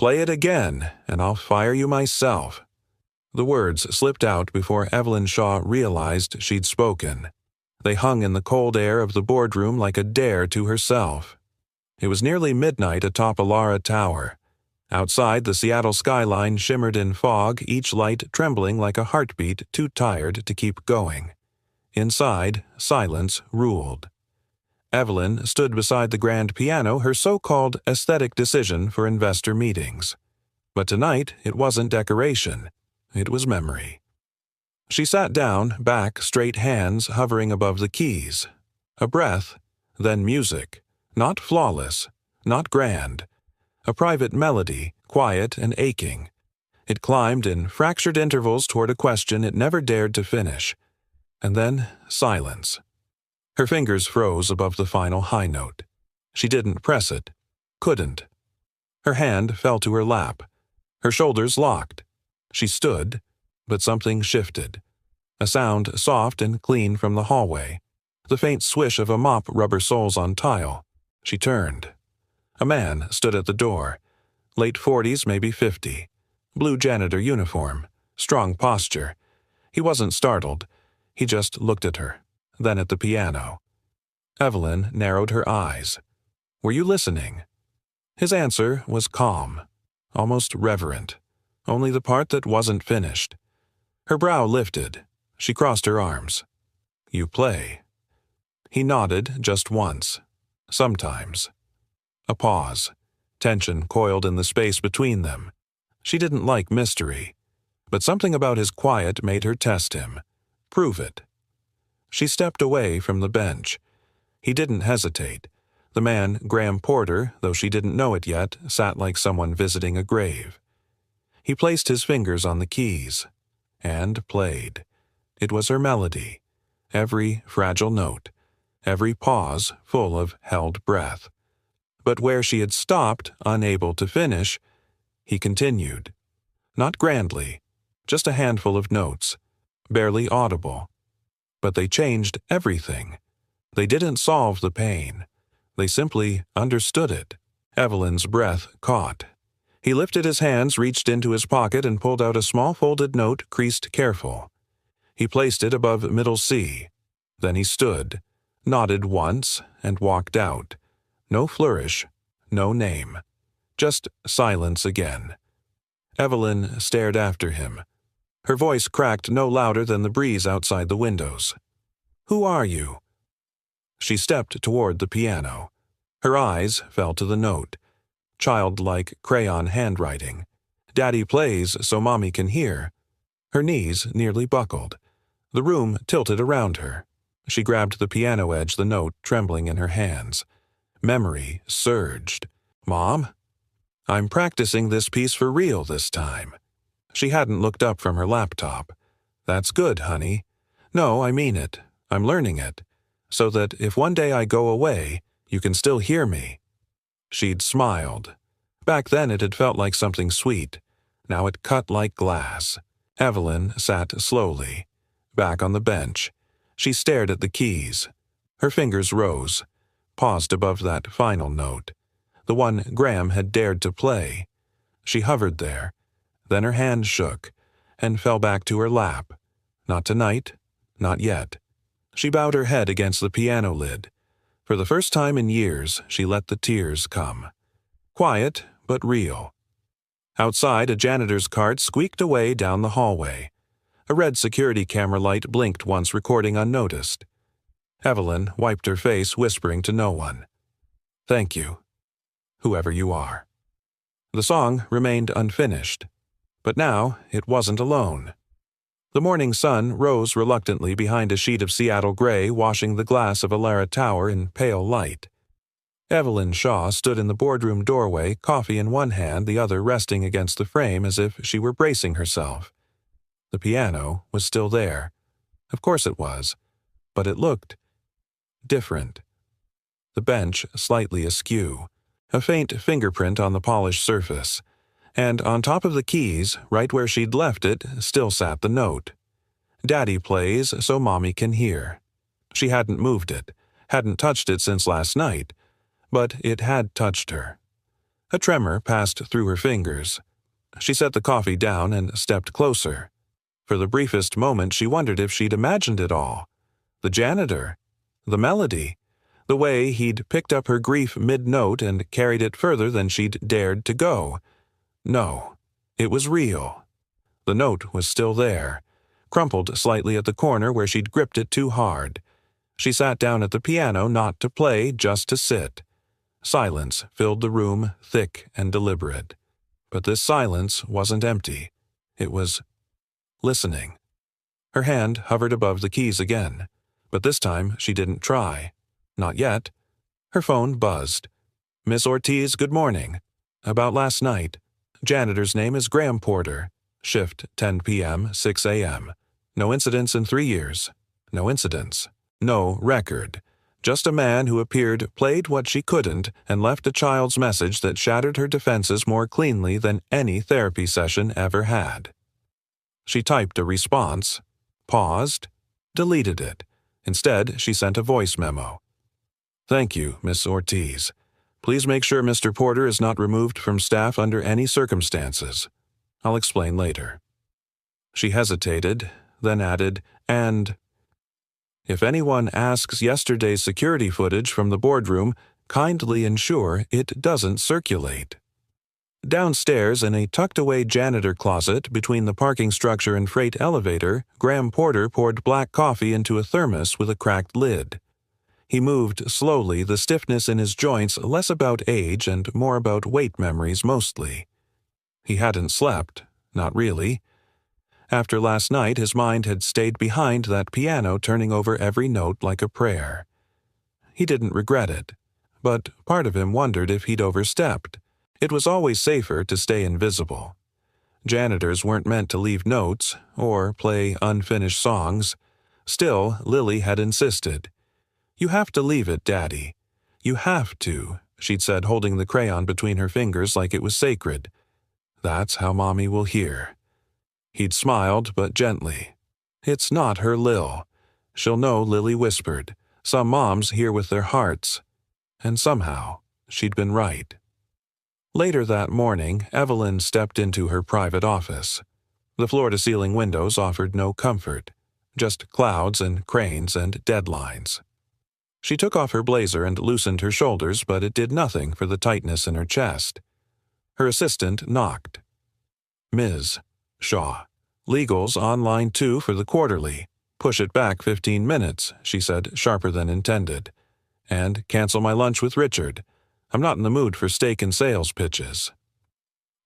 Play it again, and I'll fire you myself." The words slipped out before Evelyn Shaw realized she'd spoken. They hung in the cold air of the boardroom like a dare to herself. It was nearly midnight atop Alara Tower. Outside, the Seattle skyline shimmered in fog, each light trembling like a heartbeat too tired to keep going. Inside, silence ruled. Evelyn stood beside the grand piano, her so-called aesthetic decision for investor meetings. But tonight, it wasn't decoration. It was memory. She sat down, back straight, hands hovering above the keys. A breath, then music. Not flawless, not grand. A private melody, quiet and aching. It climbed in fractured intervals toward a question it never dared to finish. And then silence. Her fingers froze above the final high note. She didn't press it. Couldn't. Her hand fell to her lap. Her shoulders locked. She stood, but something shifted. A sound soft and clean from the hallway. The faint swish of a mop rubber soles on tile. She turned. A man stood at the door. Late 40s, maybe 50. Blue janitor uniform. Strong posture. He wasn't startled. He just looked at her, then at the piano. Evelyn narrowed her eyes. "Were you listening?" His answer was calm, almost reverent, only the part that wasn't finished. Her brow lifted. She crossed her arms. "You play." He nodded just once. Sometimes. A pause. Tension coiled in the space between them. She didn't like mystery, but something about his quiet made her test him. Prove it. She stepped away from the bench. He didn't hesitate. The man, Graham Porter, though she didn't know it yet, sat like someone visiting a grave. He placed his fingers on the keys and played. It was her melody. Every fragile note. Every pause full of held breath. But where she had stopped, unable to finish, he continued. Not grandly, just a handful of notes, barely audible. But they changed everything. They didn't solve the pain. They simply understood it. Evelyn's breath caught. He lifted his hands, reached into his pocket, and pulled out a small folded note, creased careful. He placed it above middle C. Then he stood, nodded once, and walked out. No flourish, no name. Just silence again. Evelyn stared after him. Her voice cracked no louder than the breeze outside the windows. "Who are you?" She stepped toward the piano. Her eyes fell to the note. Childlike crayon handwriting. "Daddy plays so Mommy can hear." Her knees nearly buckled. The room tilted around her. She grabbed the piano edge, the note trembling in her hands. Memory surged. "Mom? I'm practicing this piece for real this time." She hadn't looked up from her laptop. "That's good, honey. No, I mean it. I'm learning it. So that if one day I go away, you can still hear me." She'd smiled. Back then it had felt like something sweet. Now it cut like glass. Evelyn sat slowly. Back on the bench. She stared at the keys. Her fingers rose, paused above that final note, the one Graham had dared to play. She hovered there. Then her hand shook, and fell back to her lap. Not tonight, not yet. She bowed her head against the piano lid. For the first time in years, she let the tears come. Quiet, but real. Outside, a janitor's cart squeaked away down the hallway. A red security camera light blinked once, recording unnoticed. Evelyn wiped her face, whispering to no one. "Thank you, whoever you are." The song remained unfinished. But now it wasn't alone. The morning sun rose reluctantly behind a sheet of Seattle gray, washing the glass of Alara Tower in pale light. Evelyn Shaw stood in the boardroom doorway, coffee in one hand, the other resting against the frame as if she were bracing herself. The piano was still there. Of course it was. But it looked different. The bench slightly askew, a faint fingerprint on the polished surface. And on top of the keys, right where she'd left it, still sat the note. "Daddy plays so Mommy can hear." She hadn't moved it, hadn't touched it since last night, but it had touched her. A tremor passed through her fingers. She set the coffee down and stepped closer. For the briefest moment she wondered if she'd imagined it all. The janitor. The melody. The way he'd picked up her grief mid-note and carried it further than she'd dared to go. No, it was real. The note was still there, crumpled slightly at the corner where she'd gripped it too hard. She sat down at the piano not to play, just to sit. Silence filled the room, thick and deliberate. But this silence wasn't empty. It was listening. Her hand hovered above the keys again, but this time she didn't try. Not yet. Her phone buzzed. "Miss Ortiz, good morning. About last night. Janitor's name is Graham Porter. Shift 10 p.m., 6 a.m. No incidents in 3 years. No incidents. No record. Just a man who appeared, played what she couldn't, and left a child's message that shattered her defenses more cleanly than any therapy session ever had." She typed a response, paused, deleted it. Instead, she sent a voice memo. "Thank you, Miss Ortiz. Please make sure Mr. Porter is not removed from staff under any circumstances. I'll explain later." She hesitated, then added, "And if anyone asks yesterday's security footage from the boardroom, kindly ensure it doesn't circulate." Downstairs in a tucked-away janitor closet between the parking structure and freight elevator, Graham Porter poured black coffee into a thermos with a cracked lid. He moved slowly, the stiffness in his joints less about age and more about weight memories mostly. He hadn't slept, not really. After last night, his mind had stayed behind that piano, turning over every note like a prayer. He didn't regret it, but part of him wondered if he'd overstepped. It was always safer to stay invisible. Janitors weren't meant to leave notes or play unfinished songs. Still, Lily had insisted. "You have to leave it, Daddy. You have to," she'd said, holding the crayon between her fingers like it was sacred. "That's how Mommy will hear." He'd smiled, but gently. "It's not her Lil. She'll know," Lily whispered. "Some moms hear with their hearts." And somehow, she'd been right. Later that morning, Evelyn stepped into her private office. The floor-to-ceiling windows offered no comfort, just clouds and cranes and deadlines. She took off her blazer and loosened her shoulders, but it did nothing for the tightness in her chest. Her assistant knocked. "Ms. Shaw, legal's on line 2 for the quarterly. Push it back 15 minutes, she said, sharper than intended. "And cancel my lunch with Richard. I'm not in the mood for steak and sales pitches."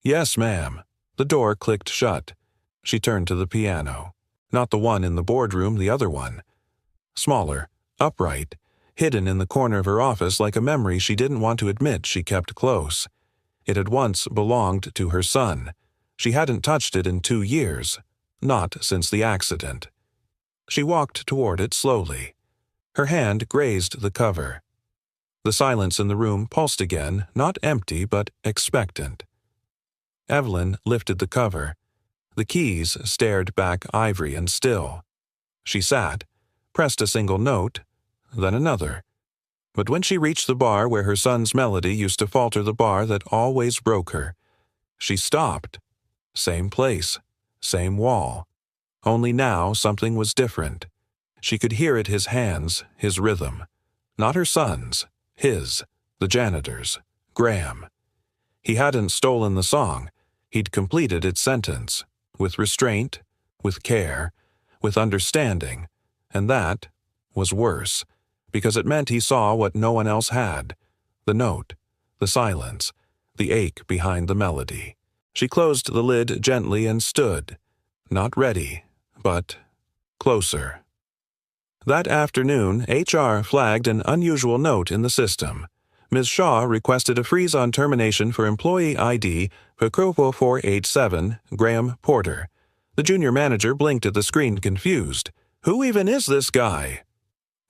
"Yes, ma'am." The door clicked shut. She turned to the piano. Not the one in the boardroom, the other one. Smaller, upright, hidden in the corner of her office like a memory she didn't want to admit she kept close. It had once belonged to her son. She hadn't touched it in 2 years, not since the accident. She walked toward it slowly. Her hand grazed the cover. The silence in the room pulsed again, not empty but expectant. Evelyn lifted the cover. The keys stared back ivory and still. She sat, pressed a single note, then another. But when she reached the bar where her son's melody used to falter, the bar that always broke her, she stopped. Same place, same wall. Only now something was different. She could hear it, his hands, his rhythm. Not her son's, his, the janitor's, Graham. He hadn't stolen the song. He'd completed its sentence, with restraint, with care, with understanding, and that was worse, because it meant he saw what no one else had, the note, the silence, the ache behind the melody. She closed the lid gently and stood, not ready, but closer. That afternoon, HR flagged an unusual note in the system. Ms. Shaw requested a freeze on termination for employee ID Pecopo 487, Graham Porter. The junior manager blinked at the screen, confused. Who even is this guy?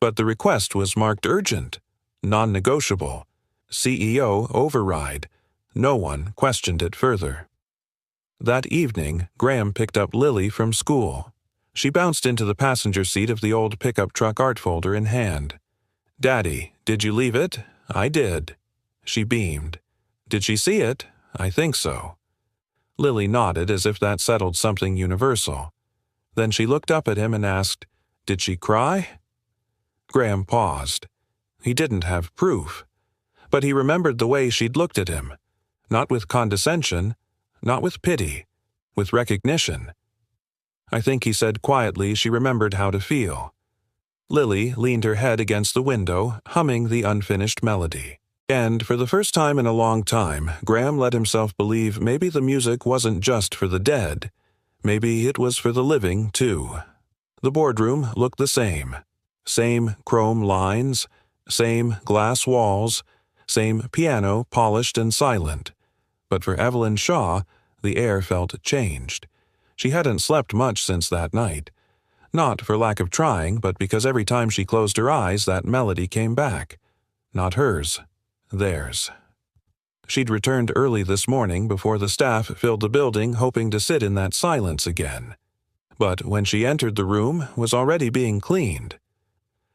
But the request was marked urgent, non-negotiable, CEO override. No one questioned it further. That evening, Graham picked up Lily from school. She bounced into the passenger seat of the old pickup truck, art folder in hand. "Daddy, did you leave it?" "I did." She beamed. Did she see it? I think so. Lily nodded as if that settled something universal. Then she looked up at him and asked, Did she cry? Graham paused. He didn't have proof, but he remembered the way she'd looked at him. Not with condescension, not with pity, with recognition. I think he said quietly she remembered how to feel. Lily leaned her head against the window, humming the unfinished melody. And for the first time in a long time, Graham let himself believe maybe the music wasn't just for the dead. Maybe it was for the living, too. The boardroom looked the same. Same chrome lines, same glass walls, same piano polished and silent. But for Evelyn Shaw, the air felt changed. She hadn't slept much since that night. Not for lack of trying, but because every time she closed her eyes, that melody came back. Not hers. Theirs. She'd returned early this morning before the staff filled the building, hoping to sit in that silence again. But when she entered the room, was already being cleaned.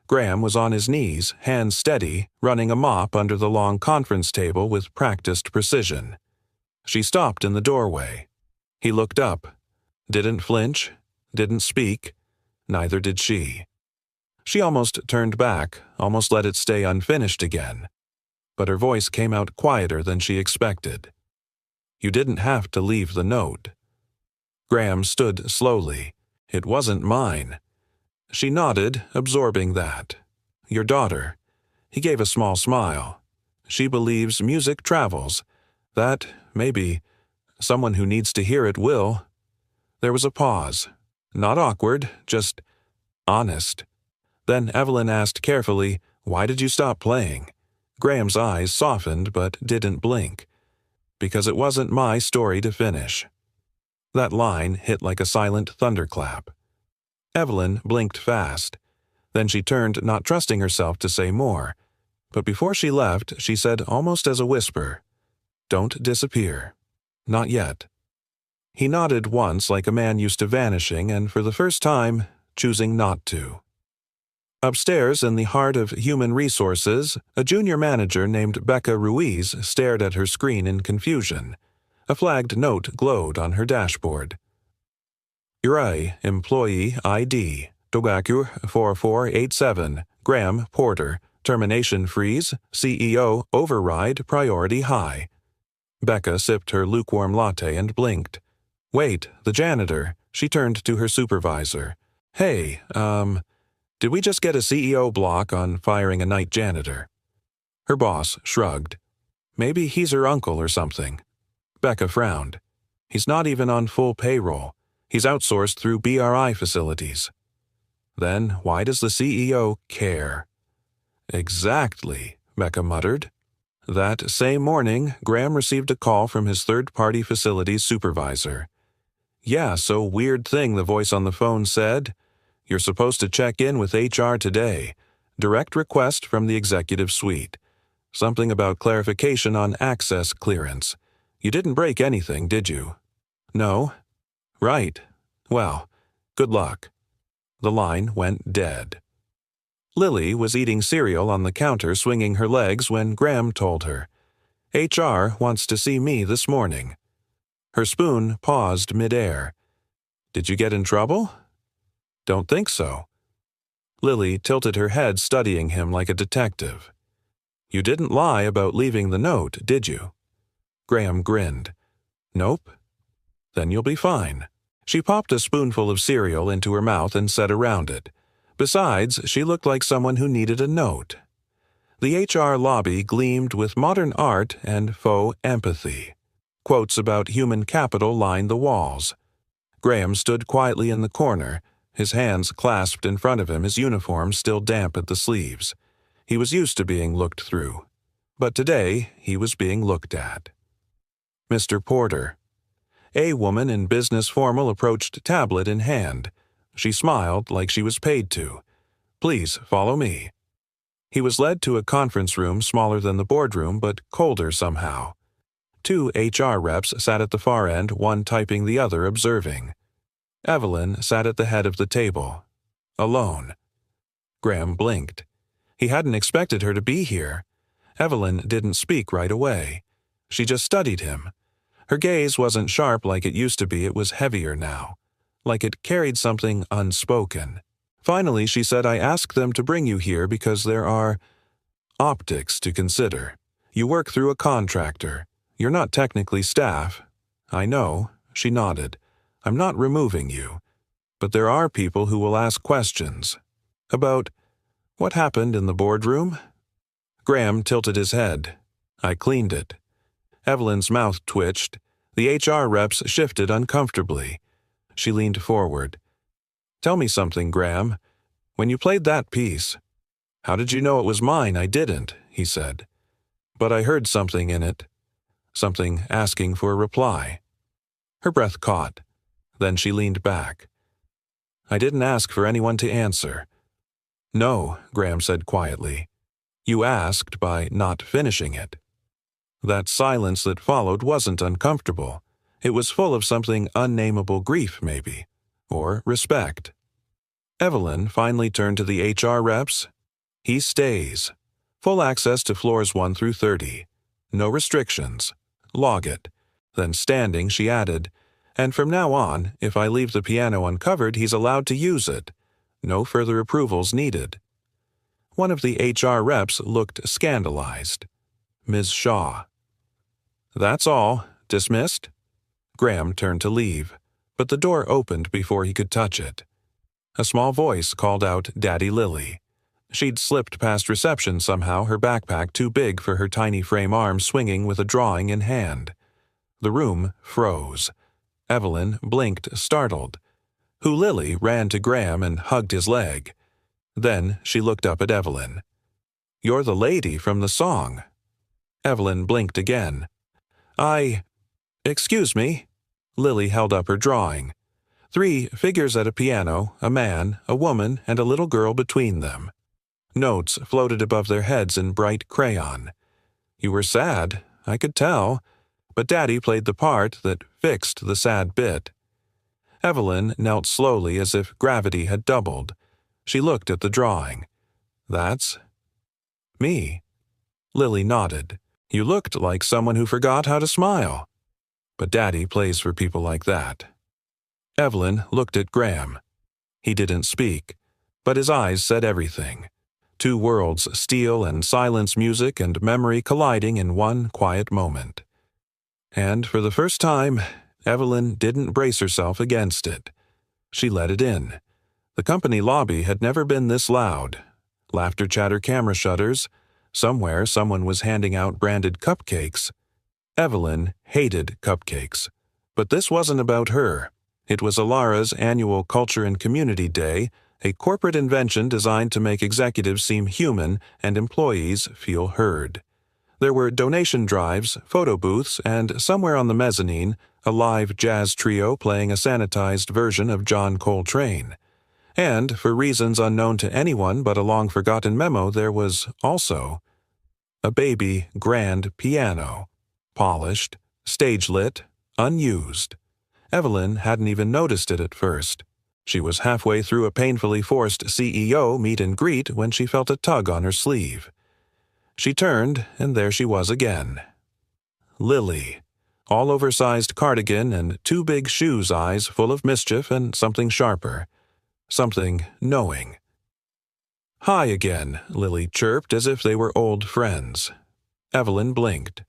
Graham was on his knees, hands steady, running a mop under the long conference table with practiced precision. She stopped in the doorway. He looked up. Didn't flinch, didn't speak, neither did she. She almost turned back, almost let it stay unfinished again. But her voice came out quieter than she expected. You didn't have to leave the note. Graham stood slowly. It wasn't mine. She nodded, absorbing that. Your daughter. He gave a small smile. She believes music travels. That, maybe, someone who needs to hear it will. There was a pause. Not awkward, just honest. Then Evelyn asked carefully, Why did you stop playing? Graham's eyes softened but didn't blink. Because it wasn't my story to finish. That line hit like a silent thunderclap. Evelyn blinked fast. Then she turned, not trusting herself to say more. But before she left, she said almost as a whisper, Don't disappear. Not yet. He nodded once like a man used to vanishing and for the first time, choosing not to. Upstairs in the heart of human resources, a junior manager named Becca Ruiz stared at her screen in confusion. A flagged note glowed on her dashboard. Uri, employee ID, Dogaku 4487, Graham Porter, termination freeze, CEO override priority high. Becca sipped her lukewarm latte and blinked. Wait, the janitor. She turned to her supervisor. Hey, did we just get a CEO block on firing a night janitor? Her boss shrugged. Maybe he's her uncle or something. Becca frowned. He's not even on full payroll. He's outsourced through BRI facilities. Then why does the CEO care? Exactly, Becca muttered. That same morning, Graham received a call from his third-party facilities supervisor. Yeah, so weird thing, the voice on the phone said. You're supposed to check in with HR today. Direct request from the executive suite. Something about clarification on access clearance. You didn't break anything, did you? No. Right. Well, good luck. The line went dead. Lily was eating cereal on the counter swinging her legs when Graham told her, HR wants to see me this morning. Her spoon paused midair. Did you get in trouble? Don't think so. Lily tilted her head, studying him like a detective. You didn't lie about leaving the note, did you? Graham grinned. Nope. Then you'll be fine. She popped a spoonful of cereal into her mouth and sat around it. Besides, she looked like someone who needed a note. The HR lobby gleamed with modern art and faux empathy. Quotes about human capital lined the walls. Graham stood quietly in the corner, his hands clasped in front of him, his uniform still damp at the sleeves. He was used to being looked through. But today, he was being looked at. Mr. Porter. A woman in business formal approached, tablet in hand. She smiled like she was paid to. Please follow me. He was led to a conference room smaller than the boardroom, but colder somehow. 2 HR reps sat at the far end, one typing, the other observing. Evelyn sat at the head of the table. Alone. Graham blinked. He hadn't expected her to be here. Evelyn didn't speak right away. She just studied him. Her gaze wasn't sharp like it used to be, it was heavier now, like it carried something unspoken. Finally, she said, I asked them to bring you here because there are optics to consider. You work through a contractor. You're not technically staff. I know, she nodded. I'm not removing you. But there are people who will ask questions. About what happened in the boardroom? Graham tilted his head. I cleaned it. Evelyn's mouth twitched. The HR reps shifted uncomfortably. She leaned forward. Tell me something, Graham. When you played that piece, how did you know it was mine? I didn't, he said. But I heard something in it. Something asking for a reply. Her breath caught. Then she leaned back. I didn't ask for anyone to answer. No, Graham said quietly. You asked by not finishing it. That silence that followed wasn't uncomfortable. It was full of something unnameable grief, maybe, or respect. Evelyn finally turned to the HR reps. He stays. Full access to floors 1 through 30. No restrictions. Log it. Then standing, she added, and from now on, if I leave the piano uncovered, he's allowed to use it. No further approvals needed. One of the HR reps looked scandalized. Ms. Shaw. That's all. Dismissed? Graham turned to leave, but the door opened before he could touch it. A small voice called out Daddy Lily. She'd slipped past reception somehow, her backpack too big for her tiny frame arm swinging with a drawing in hand. The room froze. Evelyn blinked, startled. Who Lily ran to Graham and hugged his leg. Then she looked up at Evelyn. You're the lady from the song. Evelyn blinked again. Excuse me. Lily held up her drawing. 3 figures at a piano, a man, a woman, and a little girl between them. Notes floated above their heads in bright crayon. You were sad, I could tell, but Daddy played the part that fixed the sad bit. Evelyn knelt slowly as if gravity had doubled. She looked at the drawing. That's me. Lily nodded. You looked like someone who forgot how to smile. But Daddy plays for people like that. Evelyn looked at Graham. He didn't speak, but his eyes said everything. 2 worlds, steel and silence, music and memory colliding in one quiet moment. And for the first time, Evelyn didn't brace herself against it. She let it in. The company lobby had never been this loud. Laughter, chatter, camera shutters. Somewhere someone was handing out branded cupcakes. Evelyn hated cupcakes. But this wasn't about her. It was Alara's annual Culture and Community Day, a corporate invention designed to make executives seem human and employees feel heard. There were donation drives, photo booths, and somewhere on the mezzanine, a live jazz trio playing a sanitized version of John Coltrane. And, for reasons unknown to anyone but a long-forgotten memo, there was also a baby grand piano. Polished, stage-lit, unused. Evelyn hadn't even noticed it at first. She was halfway through a painfully forced CEO meet and greet when she felt a tug on her sleeve. She turned, and there she was again. Lily. All oversized cardigan and 2 big shoes, eyes full of mischief and something sharper. Something knowing. Hi again, Lily chirped as if they were old friends. Evelyn blinked.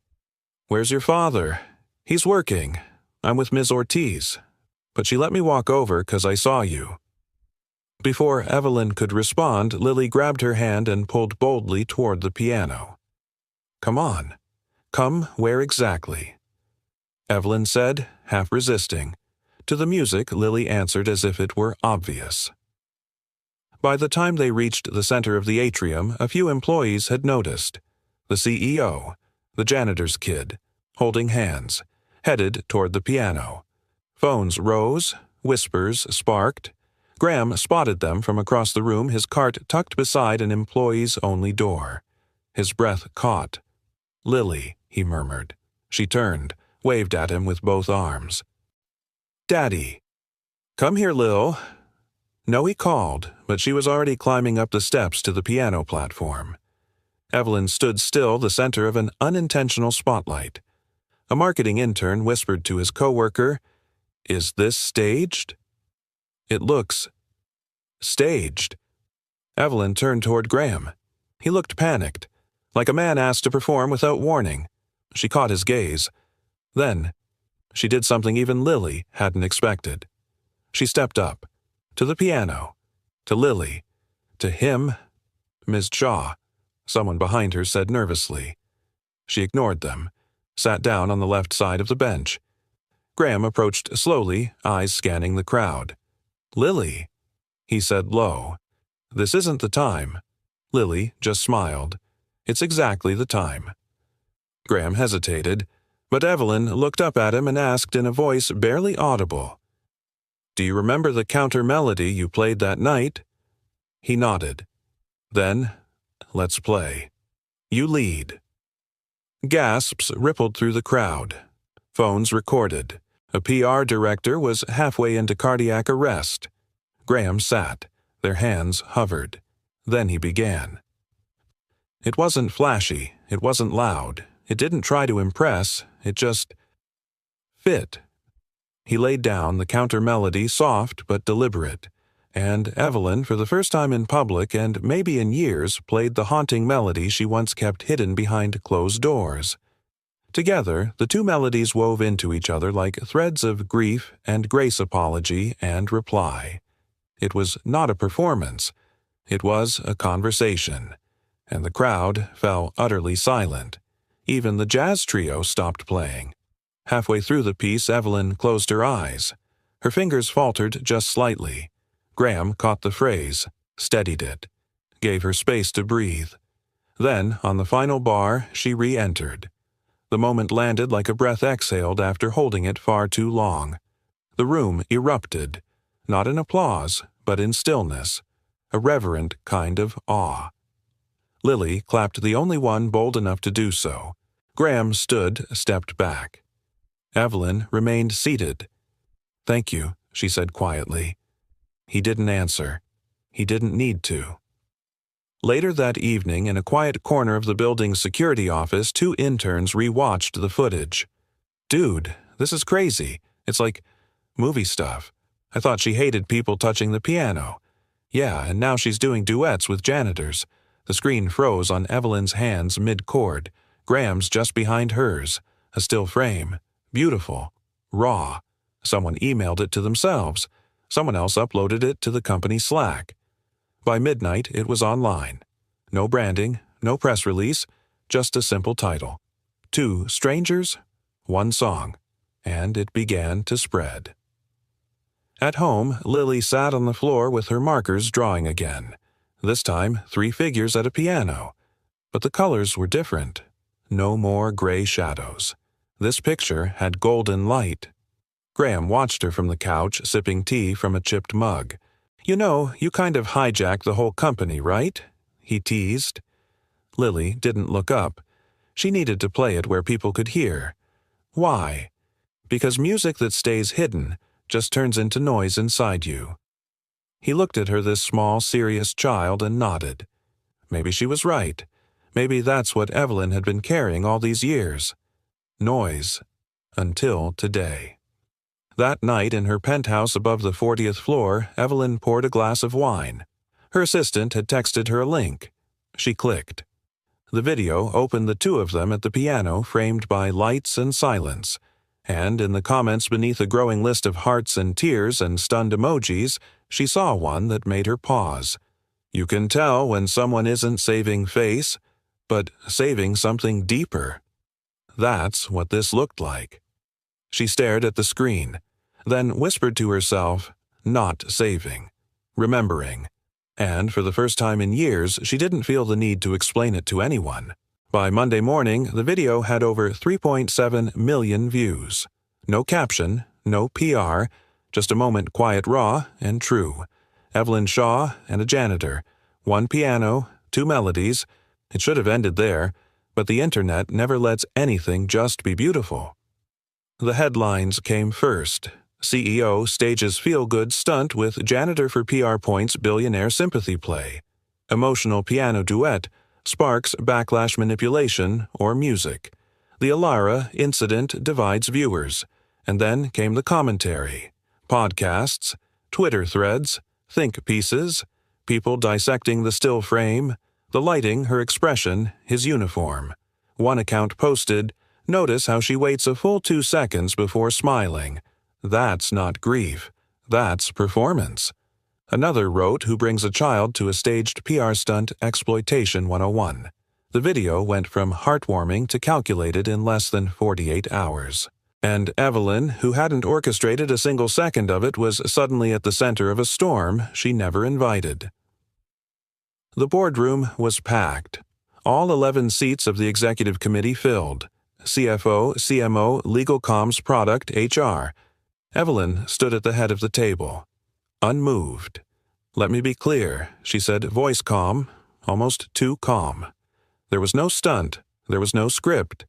Where's your father? He's working. I'm with Ms. Ortiz. But she let me walk over 'cause I saw you. Before Evelyn could respond, Lily grabbed her hand and pulled boldly toward the piano. Come on. Come where exactly? Evelyn said, half resisting. To the music, Lily answered as if it were obvious. By the time they reached the center of the atrium, a few employees had noticed. The CEO, the janitor's kid, holding hands, headed toward the piano. Phones rose, whispers sparked. Graham spotted them from across the room, his cart tucked beside an employee's only door. His breath caught. Lily, he murmured. She turned, waved at him with both arms. Daddy. Come here, Lil. No, he called, but she was already climbing up the steps to the piano platform. Evelyn stood still, the center of an unintentional spotlight. A marketing intern whispered to his coworker, "Is this staged?" "It looks staged." Evelyn turned toward Graham. He looked panicked, like a man asked to perform without warning. She caught his gaze. Then, she did something even Lily hadn't expected. She stepped up, to the piano, to Lily, to him. "Ms. Shaw," someone behind her said nervously. She ignored them, sat down on the left side of the bench. Graham approached slowly, eyes scanning the crowd. "Lily," he said low. "This isn't the time." Lily just smiled. "It's exactly the time." Graham hesitated, but Evelyn looked up at him and asked in a voice barely audible, "Do you remember the counter melody you played that night?" He nodded. "Then, let's play. You lead." Gasps rippled through the crowd. Phones recorded. A PR director was halfway into cardiac arrest. Graham sat. Their hands hovered. Then he began. It wasn't flashy. It wasn't loud. It didn't try to impress. It just fit. He laid down the counter melody, soft but deliberate. And Evelyn, for the first time in public and maybe in years, played the haunting melody she once kept hidden behind closed doors. Together, the two melodies wove into each other like threads of grief and grace, apology and reply. It was not a performance. It was a conversation. And the crowd fell utterly silent. Even the jazz trio stopped playing. Halfway through the piece, Evelyn closed her eyes. Her fingers faltered just slightly. Graham caught the phrase, steadied it, gave her space to breathe. Then, on the final bar, she re-entered. The moment landed like a breath exhaled after holding it far too long. The room erupted, not in applause, but in stillness, a reverent kind of awe. Lily clapped, the only one bold enough to do so. Graham stood, stepped back. Evelyn remained seated. "Thank you," she said quietly. He didn't answer. He didn't need to. Later that evening, in a quiet corner of the building's security office, two interns re-watched the footage. "Dude, this is crazy. It's like movie stuff. I thought she hated people touching the piano. Yeah, and now she's doing duets with janitors." The screen froze on Evelyn's hands mid-chord. Graham's just behind hers. A still frame. Beautiful. Raw. Someone emailed it to themselves. Someone else uploaded it to the company Slack. By midnight, it was online. No branding, no press release, just a simple title. Two strangers, one song. And it began to spread. At home, Lily sat on the floor with her markers drawing again. This time, 3 figures at a piano. But the colors were different. No more gray shadows. This picture had golden light. Graham watched her from the couch, sipping tea from a chipped mug. "You know, you kind of hijacked the whole company, right?" he teased. Lily didn't look up. She needed to play it where people could hear. Why? Because music that stays hidden just turns into noise inside you. He looked at her, this small, serious child, and nodded. Maybe she was right. Maybe that's what Evelyn had been carrying all these years. Noise. Until today. That night, in her penthouse above the 40th floor, Evelyn poured a glass of wine. Her assistant had texted her a link. She clicked. The video opened the two of them at the piano, framed by lights and silence. And in the comments beneath a growing list of hearts and tears and stunned emojis, she saw one that made her pause. You can tell when someone isn't saving face, but saving something deeper. That's what this looked like. She stared at the screen, then whispered to herself, not saving, remembering. And for the first time in years, she didn't feel the need to explain it to anyone. By Monday morning, the video had over 3.7 million views. No caption, no PR, just a moment quiet, raw, and true. Evelyn Shaw and a janitor. 1 piano, 2 melodies. It should have ended there, but the internet never lets anything just be beautiful. The headlines came first. CEO stages feel-good stunt with janitor for PR points billionaire sympathy play. Emotional piano duet sparks backlash manipulation or music. The Alara incident divides viewers, and then came the commentary, podcasts, Twitter threads, think pieces, people dissecting the still frame, the lighting, her expression, his uniform. One account posted, "Notice how she waits a full 2 seconds before smiling. That's not grief. That's performance." Another wrote, "Who brings a child to a staged PR stunt, exploitation 101. The video went from heartwarming to calculated in less than 48 hours. And Evelyn, who hadn't orchestrated a single second of it, was suddenly at the center of a storm she never invited. The boardroom was packed. All 11 seats of the executive committee filled. CFO, CMO, legal comms, product, HR. Evelyn stood at the head of the table, unmoved. "Let me be clear," she said, voice calm, almost too calm. There was no stunt. There was no script.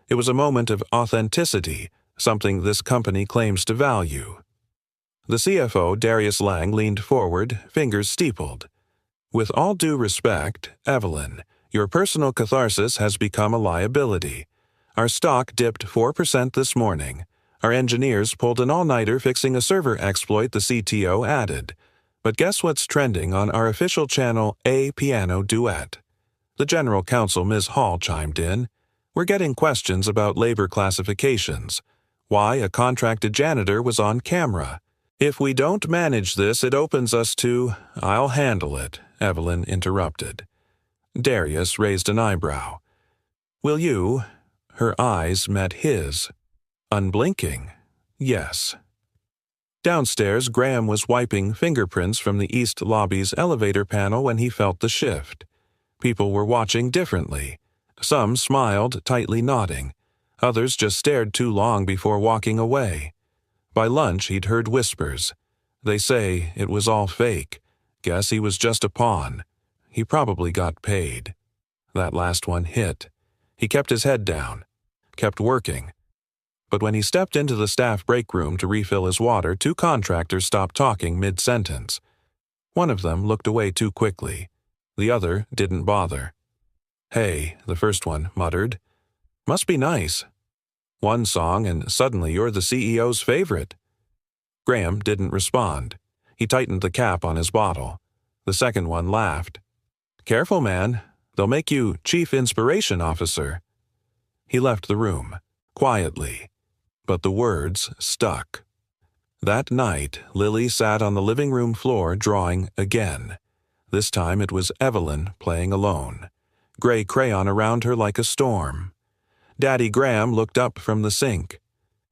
It was a moment of authenticity, something this company claims to value. The CFO, Darius Lang, leaned forward, fingers steepled. "With all due respect, Evelyn, your personal catharsis has become a liability. Our stock dipped 4% this morning. Our engineers pulled an all-nighter fixing a server exploit the CTO added. But guess what's trending on our official channel, A Piano Duet?" The general counsel, Ms. Hall, chimed in. "We're getting questions about labor classifications. Why a contracted janitor was on camera. If we don't manage this, it opens us to—" "I'll handle it," Evelyn interrupted. Darius raised an eyebrow. "Will you?" Her eyes met his. Unblinking. Yes. Downstairs, Graham was wiping fingerprints from the East Lobby's elevator panel when he felt the shift. People were watching differently. Some smiled, tightly nodding. Others just stared too long before walking away. By lunch, he'd heard whispers. They say it was all fake. Guess he was just a pawn. He probably got paid. That last one hit. He kept his head down. Kept working. But when he stepped into the staff break room to refill his water, 2 contractors stopped talking mid-sentence. One of them looked away too quickly. The other didn't bother. "Hey," the first one muttered. "Must be nice. One song and suddenly you're the CEO's favorite." Graham didn't respond. He tightened the cap on his bottle. The second one laughed. "Careful, man. They'll make you Chief Inspiration Officer." He left the room, quietly. But the words stuck. That night, Lily sat on the living room floor drawing again. This time it was Evelyn playing alone. Gray crayon around her like a storm. Daddy Graham looked up from the sink.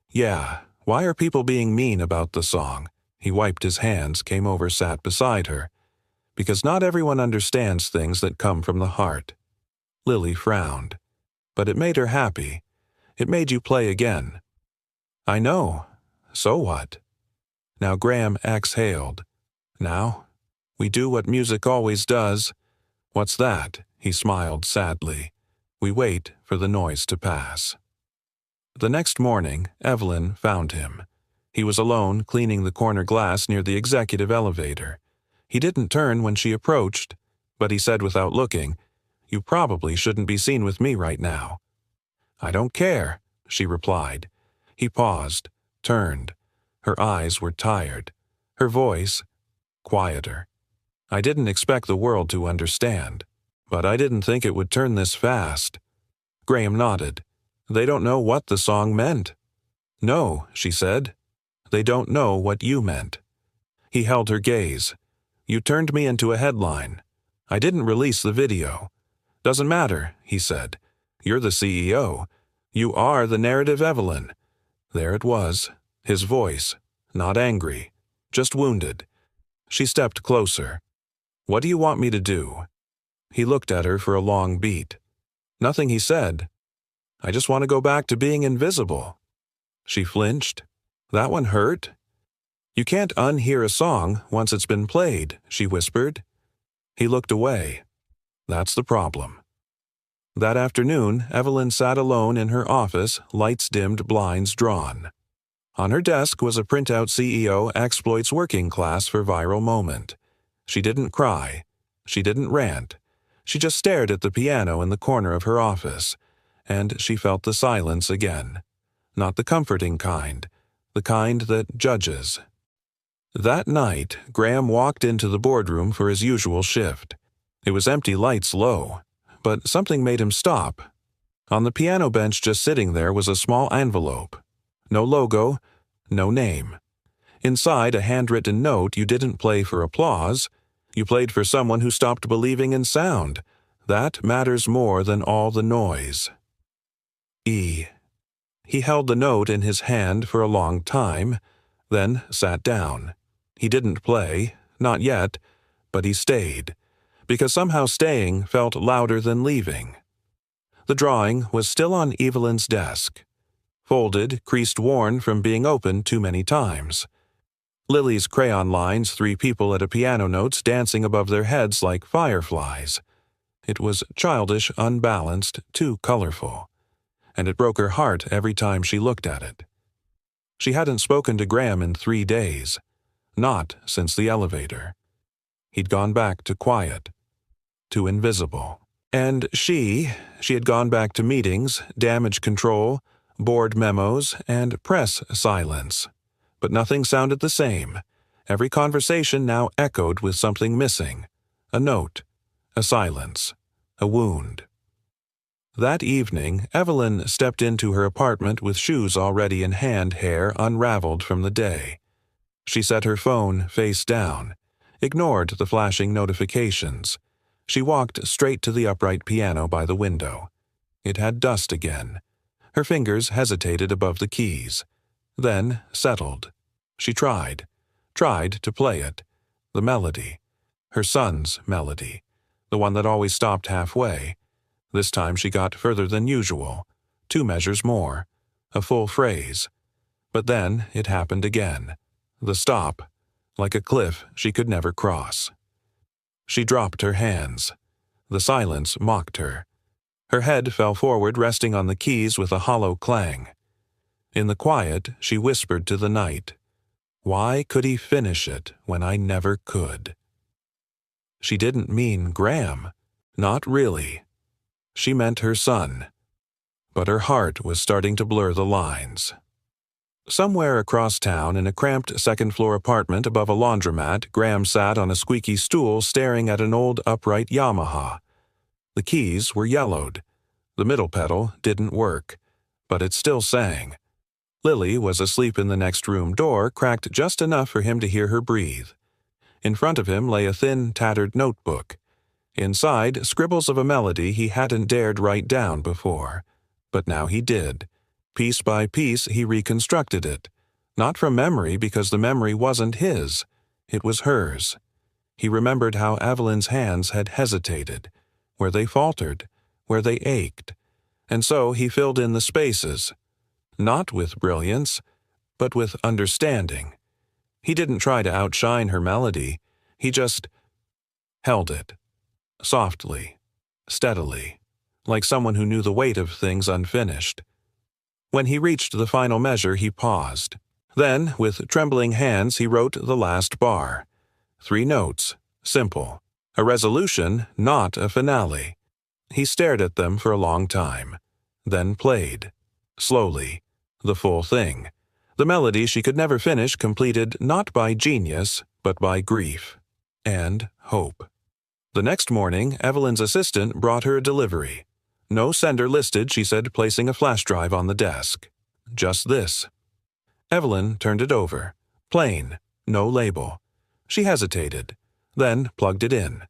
"Yeah, why are people being mean about the song?" He wiped his hands, came over, sat beside her. "Because not everyone understands things that come from the heart." Lily frowned. But it made her happy. "It made you play again." "I know. So what?" Now Graham exhaled. "Now, we do what music always does." "What's that?" He smiled sadly. "We wait for the noise to pass." The next morning, Evelyn found him. He was alone, cleaning the corner glass near the executive elevator. He didn't turn when she approached, but he said without looking, "You probably shouldn't be seen with me right now." "I don't care," she replied. He paused, turned. Her eyes were tired. Her voice, quieter. "I didn't expect the world to understand, but I didn't think it would turn this fast." Graham nodded. "They don't know what the song meant." "No," she said. "They don't know what you meant." He held her gaze. "You turned me into a headline. I didn't release the video." "Doesn't matter," he said. "You're the CEO. You are the narrative, Evelyn." There it was, his voice, not angry, just wounded. She stepped closer. "What do you want me to do?" He looked at her for a long beat. "Nothing," he said. "I just want to go back to being invisible." She flinched. "That one hurt?" "You can't unhear a song once it's been played," she whispered. He looked away. "That's the problem." That afternoon, Evelyn sat alone in her office, lights dimmed, blinds drawn. On her desk was a printout CEO exploits working class for viral moment. She didn't cry. She didn't rant. She just stared at the piano in the corner of her office. and she felt the silence again. Not the comforting kind, the kind that judges. That night, Graham walked into the boardroom for his usual shift. It was empty, lights low, but something made him stop. On the piano bench just sitting there was a small envelope. No logo, no name. Inside, a handwritten note you didn't play for applause. You played for someone who stopped believing in sound. That matters more than all the noise. E. He held the note in his hand for a long time, then sat down. He didn't play, not yet, but he stayed, because somehow staying felt louder than leaving. The drawing was still on Evelyn's desk. Folded, creased, worn from being opened too many times. Lily's crayon lines, 3 people at a piano notes dancing above their heads like fireflies. It was childish, unbalanced, too colorful, and it broke her heart every time she looked at it. She hadn't spoken to Graham in 3 days, not since the elevator. He'd gone back to quiet, to invisible. And she had gone back to meetings, damage control, board memos, and press silence. But nothing sounded the same. Every conversation now echoed with something missing. A note, a silence, a wound. That evening, Evelyn stepped into her apartment with shoes already in hand, hair unraveled from the day. She set her phone face down, ignored the flashing notifications. She walked straight to the upright piano by the window. It had dust again. Her fingers hesitated above the keys, then settled. She tried to play it, the melody, her son's melody, the one that always stopped halfway. This time she got further than usual, 2 measures more, a full phrase. But then it happened again, the stop, like a cliff she could never cross. She dropped her hands. The silence mocked her. Her head fell forward, resting on the keys with a hollow clang. In the quiet, she whispered to the night, "Why could he finish it when I never could?" She didn't mean Graham. Not really. She meant her son. But her heart was starting to blur the lines. Somewhere across town, in a cramped second-floor apartment above a laundromat, Graham sat on a squeaky stool staring at an old upright Yamaha. The keys were yellowed. The middle pedal didn't work, but it still sang. Lily was asleep in the next room door, cracked just enough for him to hear her breathe. In front of him lay a thin, tattered notebook. Inside, scribbles of a melody he hadn't dared write down before. But now he did. Piece by piece, he reconstructed it. Not from memory, because the memory wasn't his. It was hers. He remembered how Evelyn's hands had hesitated, where they faltered, where they ached. And so he filled in the spaces. Not with brilliance, but with understanding. He didn't try to outshine her melody. He just held it. Softly, steadily, like someone who knew the weight of things unfinished. When he reached the final measure, he paused. Then, with trembling hands, he wrote the last bar. 3 notes, simple. A resolution, not a finale. He stared at them for a long time, then played. Slowly, the full thing. The melody she could never finish, completed not by genius, but by grief and hope. The next morning, Evelyn's assistant brought her a delivery. No sender listed, she said, placing a flash drive on the desk. Just this. Evelyn turned it over. Plain, no label. She hesitated, then plugged it in.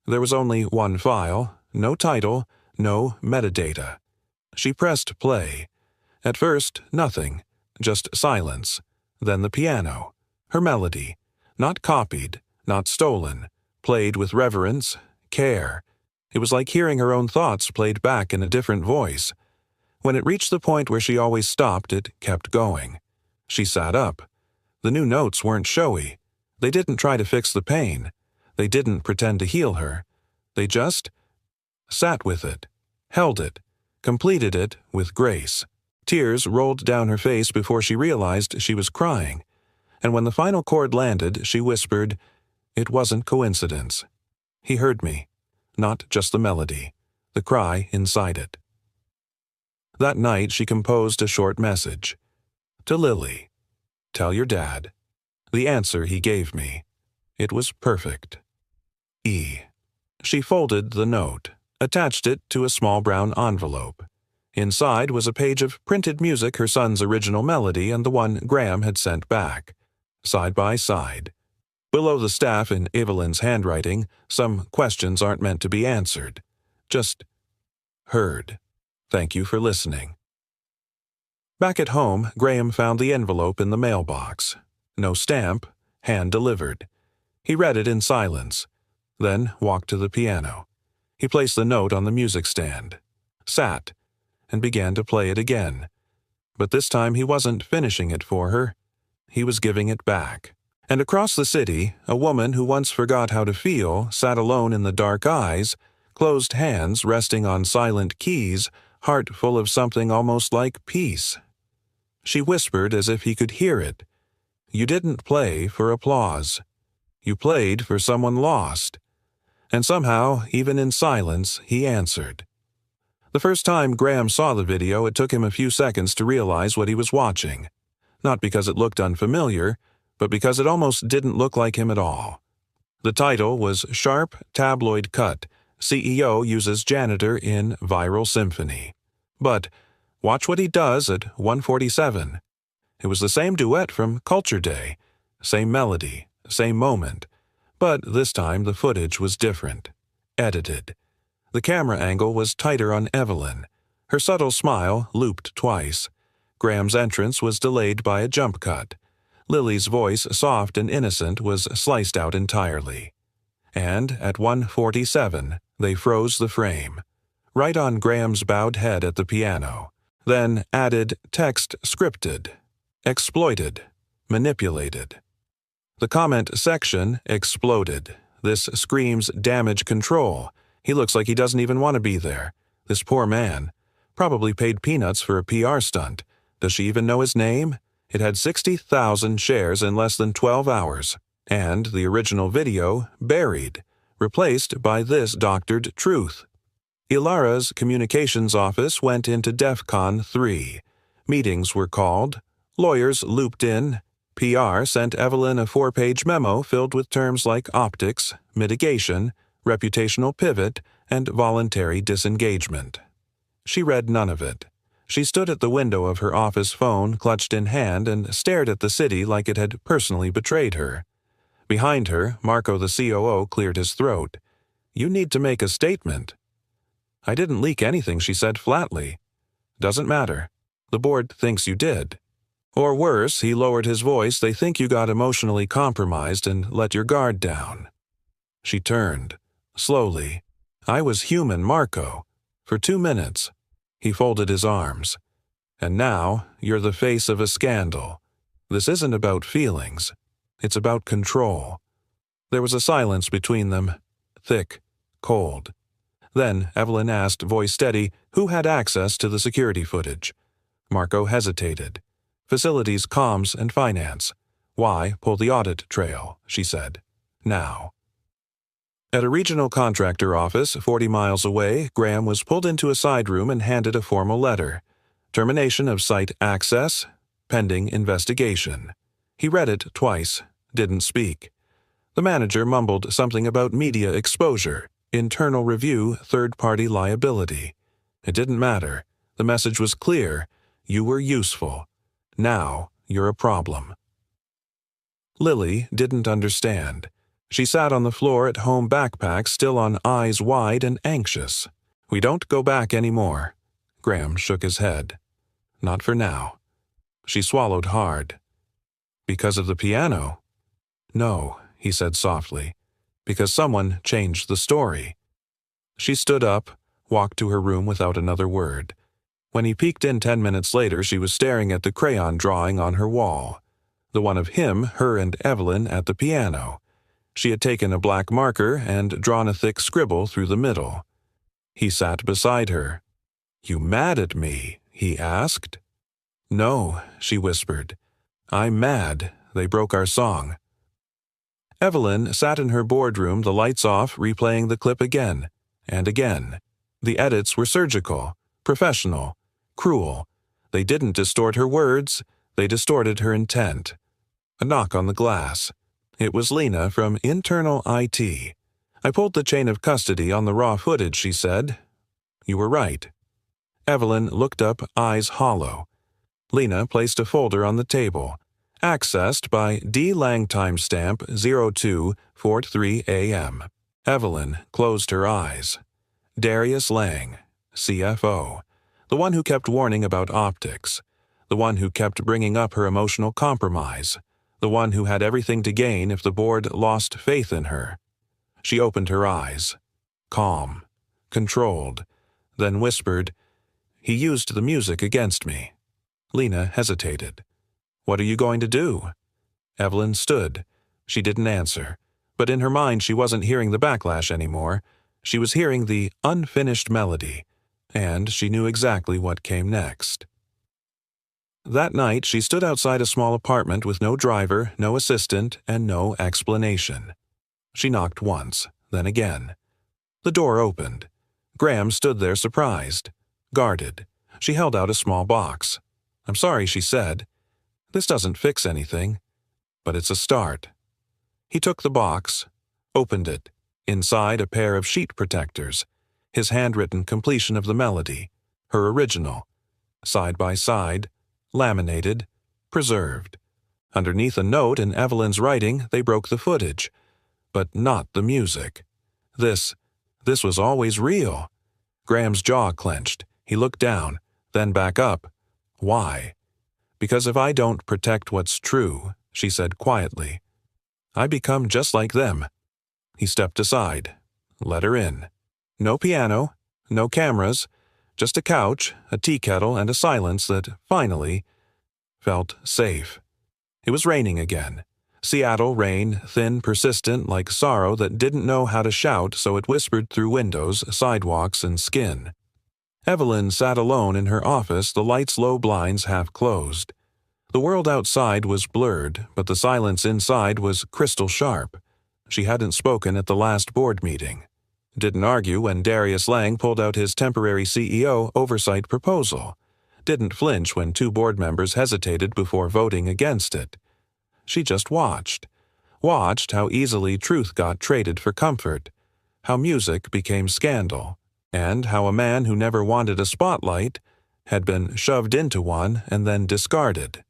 There was only 1 file, no title, no metadata. She pressed play. At first, nothing, just silence. Then the piano, her melody, not copied, not stolen, played with reverence, care. It was like hearing her own thoughts played back in a different voice. When it reached the point where she always stopped, it kept going. She sat up. The new notes weren't showy. They didn't try to fix the pain. They didn't pretend to heal her. They just sat with it, held it, completed it with grace. Tears rolled down her face before she realized she was crying. And when the final chord landed, she whispered, "It wasn't coincidence." He heard me, not just the melody, the cry inside it. That night she composed a short message. To Lily. Tell your dad. The answer he gave me. It was perfect. E. She folded the note, attached it to a small brown envelope. Inside was a page of printed music, her son's original melody and the one Graham had sent back, side by side. Below the staff in Evelyn's handwriting, some questions aren't meant to be answered. Just heard. Thank you for listening. Back at home, Graham found the envelope in the mailbox. No stamp, hand-delivered. He read it in silence, then walked to the piano. He placed the note on the music stand, sat, and began to play it again. But this time he wasn't finishing it for her. He was giving it back. And across the city, a woman who once forgot how to feel sat alone in the dark eyes, closed hands resting on silent keys, heart full of something almost like peace. She whispered as if he could hear it. You didn't play for applause. You played for someone lost. And somehow, even in silence, he answered. The first time Graham saw the video, it took him a few seconds to realize what he was watching. Not because it looked unfamiliar, but because it almost didn't look like him at all. The title was Sharp Tabloid Cut, CEO Uses Janitor in Viral Symphony. But watch what he does at 1:47. It was the same duet from Culture Day, same melody, same moment. But this time the footage was different, edited. The camera angle was tighter on Evelyn. Her subtle smile looped twice. Graham's entrance was delayed by a jump cut. Lily's voice, soft and innocent, was sliced out entirely. And at 1:47, they froze the frame, right on Graham's bowed head at the piano. Then added text scripted, exploited, manipulated. The comment section exploded. This screams damage control. He looks like he doesn't even want to be there. This poor man. Probably paid peanuts for a PR stunt. Does she even know his name? It had 60,000 shares in less than 12 hours. And the original video buried, replaced by this doctored truth. Ilara's communications office went into DEFCON 3. Meetings were called. Lawyers looped in. PR sent Evelyn a 4-page memo filled with terms like optics, mitigation, reputational pivot, and voluntary disengagement. She read none of it. She stood at the window of her office phone, clutched in hand, and stared at the city like it had personally betrayed her. Behind her, Marco the COO cleared his throat. You need to make a statement. I didn't leak anything, she said flatly. Doesn't matter. The board thinks you did. Or worse, he lowered his voice, they think you got emotionally compromised and let your guard down. She turned, slowly. I was human, Marco. For 2 minutes. He folded his arms. And now, you're the face of a scandal. This isn't about feelings. It's about control. There was a silence between them, thick, cold. Then Evelyn asked, voice steady, who had access to the security footage. Marco hesitated. Facilities, comms, and finance. Why pull the audit trail, she said. Now. At a regional contractor office 40 miles away, Graham was pulled into a side room and handed a formal letter. Termination of site access, pending investigation. He read it twice, didn't speak. The manager mumbled something about media exposure, internal review, third-party liability. It didn't matter. The message was clear. You were useful. Now you're a problem. Lily didn't understand. She sat on the floor at home, backpack still on, eyes wide and anxious. We don't go back anymore. Graham shook his head. Not for now. She swallowed hard. Because of the piano? No, he said softly. Because someone changed the story. She stood up, walked to her room without another word. When he peeked in 10 minutes later, she was staring at the crayon drawing on her wall. The one of him, her, and Evelyn at the piano. She had taken a black marker and drawn a thick scribble through the middle. He sat beside her. You mad at me? He asked. No, she whispered. I'm mad. They broke our song. Evelyn sat in her boardroom, the lights off, replaying the clip again and again. The edits were surgical, professional, Cruel. They didn't distort her words, they distorted her intent. A knock on the glass. It was Lena from Internal IT. I pulled the chain of custody on the raw footage, she said. You were right. Evelyn looked up, eyes hollow. Lena placed a folder on the table. Accessed by D. Lang timestamp 02:43 a.m. Evelyn closed her eyes. Darius Lang, CFO. The one who kept warning about optics. The one who kept bringing up her emotional compromise. The one who had everything to gain if the board lost faith in her. She opened her eyes. Calm. Controlled. Then whispered, "He used the music against me." Lena hesitated. "What are you going to do?" Evelyn stood. She didn't answer. But in her mind she wasn't hearing the backlash anymore. She was hearing the unfinished melody. And she knew exactly what came next. That night she stood outside a small apartment with no driver, no assistant, and no explanation. She knocked once, then again. The door opened. Graham stood there surprised, guarded. She held out a small box. "I'm sorry," she said. "This doesn't fix anything, but it's a start." He took the box, opened it. Inside a pair of sheet protectors, his handwritten completion of the melody, her original, side by side, laminated, preserved. Underneath a note in Evelyn's writing, they broke the footage, but not the music. This was always real. Graham's jaw clenched. He looked down, then back up. Why? "Because if I don't protect what's true," she said quietly, "I become just like them." He stepped aside. Let her in. No piano, no cameras, just a couch, a tea kettle, and a silence that, finally, felt safe. It was raining again. Seattle rain, thin, persistent, like sorrow that didn't know how to shout, so it whispered through windows, sidewalks, and skin. Evelyn sat alone in her office, the light's low blinds half closed. The world outside was blurred, but the silence inside was crystal sharp. She hadn't spoken at the last board meeting. Didn't argue when Darius Lang pulled out his temporary CEO oversight proposal. Didn't flinch when 2 board members hesitated before voting against it. She just watched. Watched how easily truth got traded for comfort, how music became scandal, and how a man who never wanted a spotlight had been shoved into one and then discarded.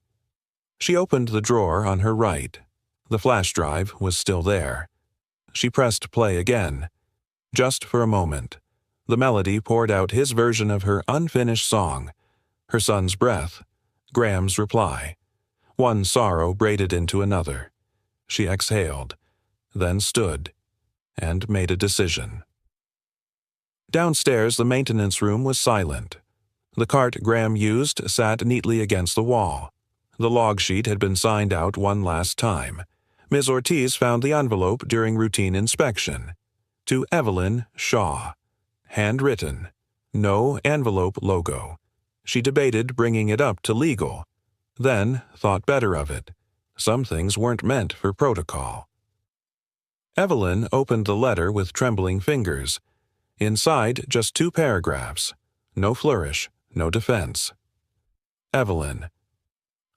She opened the drawer on her right. The flash drive was still there. She pressed play again. Just for a moment. The melody poured out his version of her unfinished song. Her son's breath. Graham's reply. One sorrow braided into another. She exhaled, then stood, and made a decision. Downstairs, the maintenance room was silent. The cart Graham used sat neatly against the wall. The log sheet had been signed out one last time. Ms. Ortiz found the envelope during routine inspection. To Evelyn Shaw. Handwritten. No envelope logo. She debated bringing it up to legal. Then thought better of it. Some things weren't meant for protocol. Evelyn opened the letter with trembling fingers. Inside, just 2 paragraphs. No flourish, no defense. Evelyn.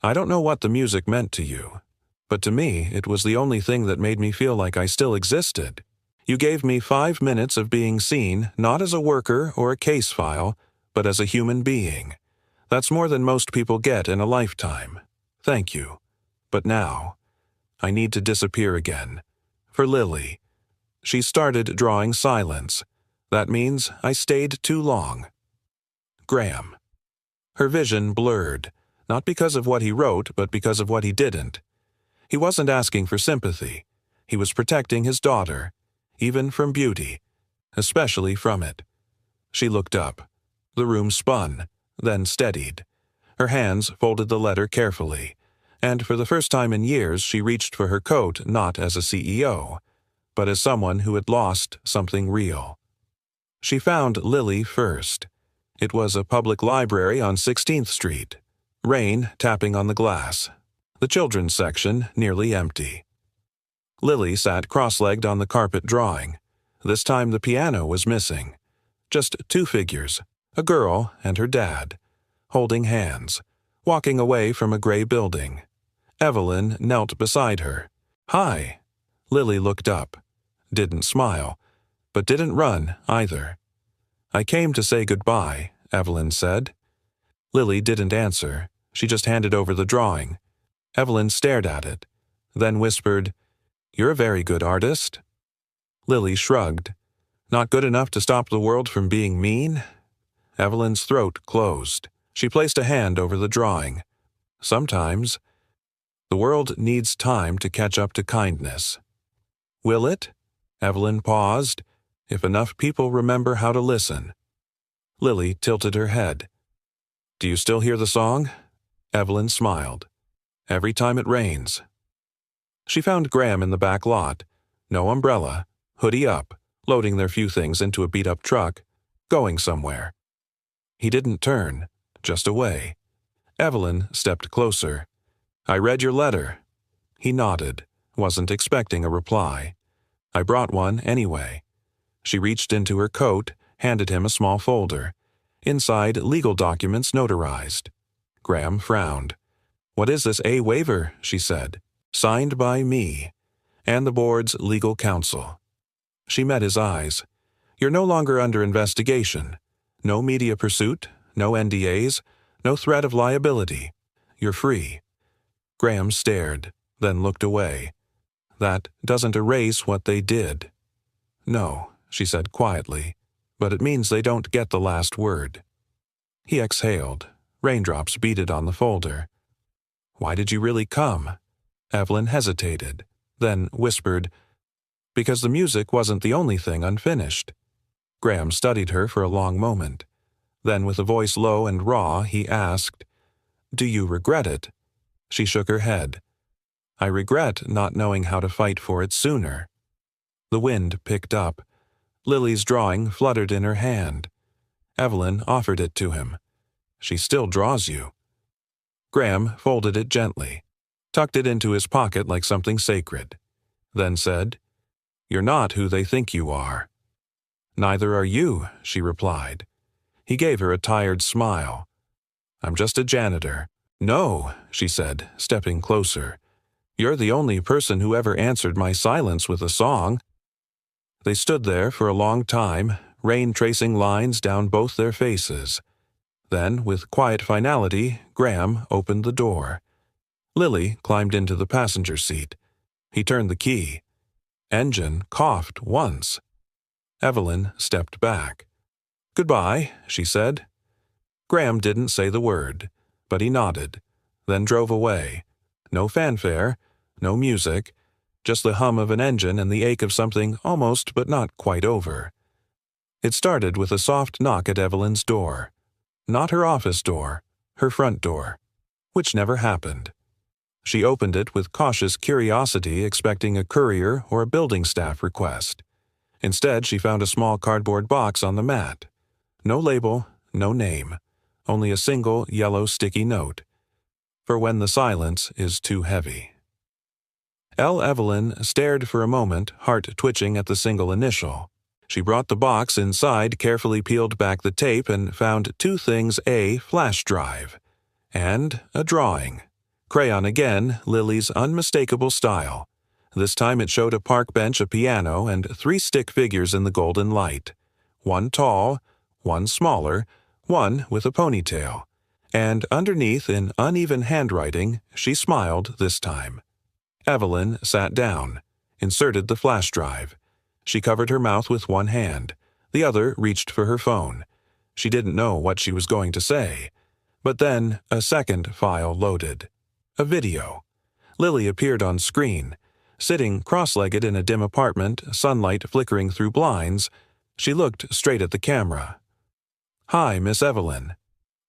I don't know what the music meant to you, but to me it was the only thing that made me feel like I still existed. You gave me 5 minutes of being seen, not as a worker or a case file, but as a human being. That's more than most people get in a lifetime. Thank you. But now, I need to disappear again. For Lily. She started drawing silence. That means I stayed too long. Graham. Her vision blurred, not because of what he wrote, but because of what he didn't. He wasn't asking for sympathy. He was protecting his daughter, even from beauty, especially from it. She looked up. The room spun, then steadied. Her hands folded the letter carefully, and for the first time in years she reached for her coat not as a CEO, but as someone who had lost something real. She found Lily first. It was a public library on 16th Street. Rain tapping on the glass. The children's section nearly empty. Lily sat cross-legged on the carpet drawing. This time the piano was missing. Just 2 figures, a girl and her dad. holding hands, walking away from a gray building. Evelyn knelt beside her. "Hi." Lily looked up. Didn't smile, but didn't run either. "I came to say goodbye," Evelyn said. Lily didn't answer. She just handed over the drawing. Evelyn stared at it, then whispered, "You're a very good artist." Lily shrugged. "Not good enough to stop the world from being mean?" Evelyn's throat closed. She placed a hand over the drawing. "Sometimes. The world needs time to catch up to kindness." "Will it?" Evelyn paused. "If enough people remember how to listen." Lily tilted her head. "Do you still hear the song?" Evelyn smiled. "Every time it rains." She found Graham in the back lot. No umbrella, hoodie up, loading their few things into a beat-up truck, going somewhere. He didn't turn, just away. Evelyn stepped closer. "I read your letter." He nodded, wasn't expecting a reply. "I brought one anyway." She reached into her coat, handed him a small folder. Inside, legal documents notarized. Graham frowned. "What is this waiver?" she said. "Signed by me, and the board's legal counsel." She met his eyes. "You're no longer under investigation. No media pursuit, no NDAs, no threat of liability. You're free." Graham stared, then looked away. "That doesn't erase what they did." "No," she said quietly, "but it means they don't get the last word." He exhaled. Raindrops beaded on the folder. "Why did you really come?" Evelyn hesitated, then whispered, "Because the music wasn't the only thing unfinished." Graham studied her for a long moment. Then, with a voice low and raw, he asked, "Do you regret it?" She shook her head. "I regret not knowing how to fight for it sooner." The wind picked up. Lily's drawing fluttered in her hand. Evelyn offered it to him. "She still draws you." Graham folded it gently, tucked it into his pocket like something sacred, then said, "You're not who they think you are." "Neither are you," she replied. He gave her a tired smile. "I'm just a janitor." "No," she said, stepping closer. "You're the only person who ever answered my silence with a song." They stood there for a long time, rain tracing lines down both their faces. Then, with quiet finality, Graham opened the door. Lily climbed into the passenger seat. He turned the key. Engine coughed once. Evelyn stepped back. "Goodbye," she said. Graham didn't say the word, but he nodded, then drove away. No fanfare, no music, just the hum of an engine and the ache of something almost but not quite over. It started with a soft knock at Evelyn's door. Not her office door, her front door, which never happened. She opened it with cautious curiosity, expecting a courier or a building staff request. Instead, she found a small cardboard box on the mat. No label, no name, only a single yellow sticky note. For when the silence is too heavy. Evelyn stared for a moment, heart twitching at the single initial. She brought the box inside, carefully peeled back the tape, and found two things: a flash drive and a drawing. Crayon again, Lily's unmistakable style. This time it showed a park bench, a piano, and 3 stick figures in the golden light. One tall, one smaller, one with a ponytail. And underneath, in uneven handwriting, she smiled this time. Evelyn sat down, inserted the flash drive. She covered her mouth with one hand. The other reached for her phone. She didn't know what she was going to say. But then a second file loaded. A video. Lily appeared on screen. Sitting cross-legged in a dim apartment, sunlight flickering through blinds, she looked straight at the camera. "Hi, Miss Evelyn."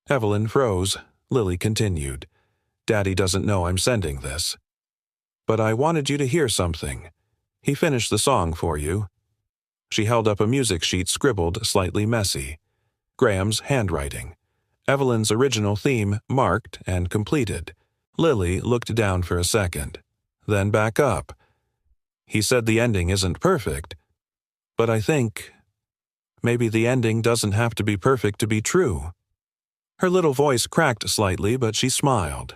Evelyn froze. Lily continued. "Daddy doesn't know I'm sending this. But I wanted you to hear something. He finished the song for you." She held up a music sheet scribbled slightly messy. Graham's handwriting. Evelyn's original theme marked and completed. Lily looked down for a second, then back up. "He said the ending isn't perfect, but I think maybe the ending doesn't have to be perfect to be true." Her little voice cracked slightly, but she smiled.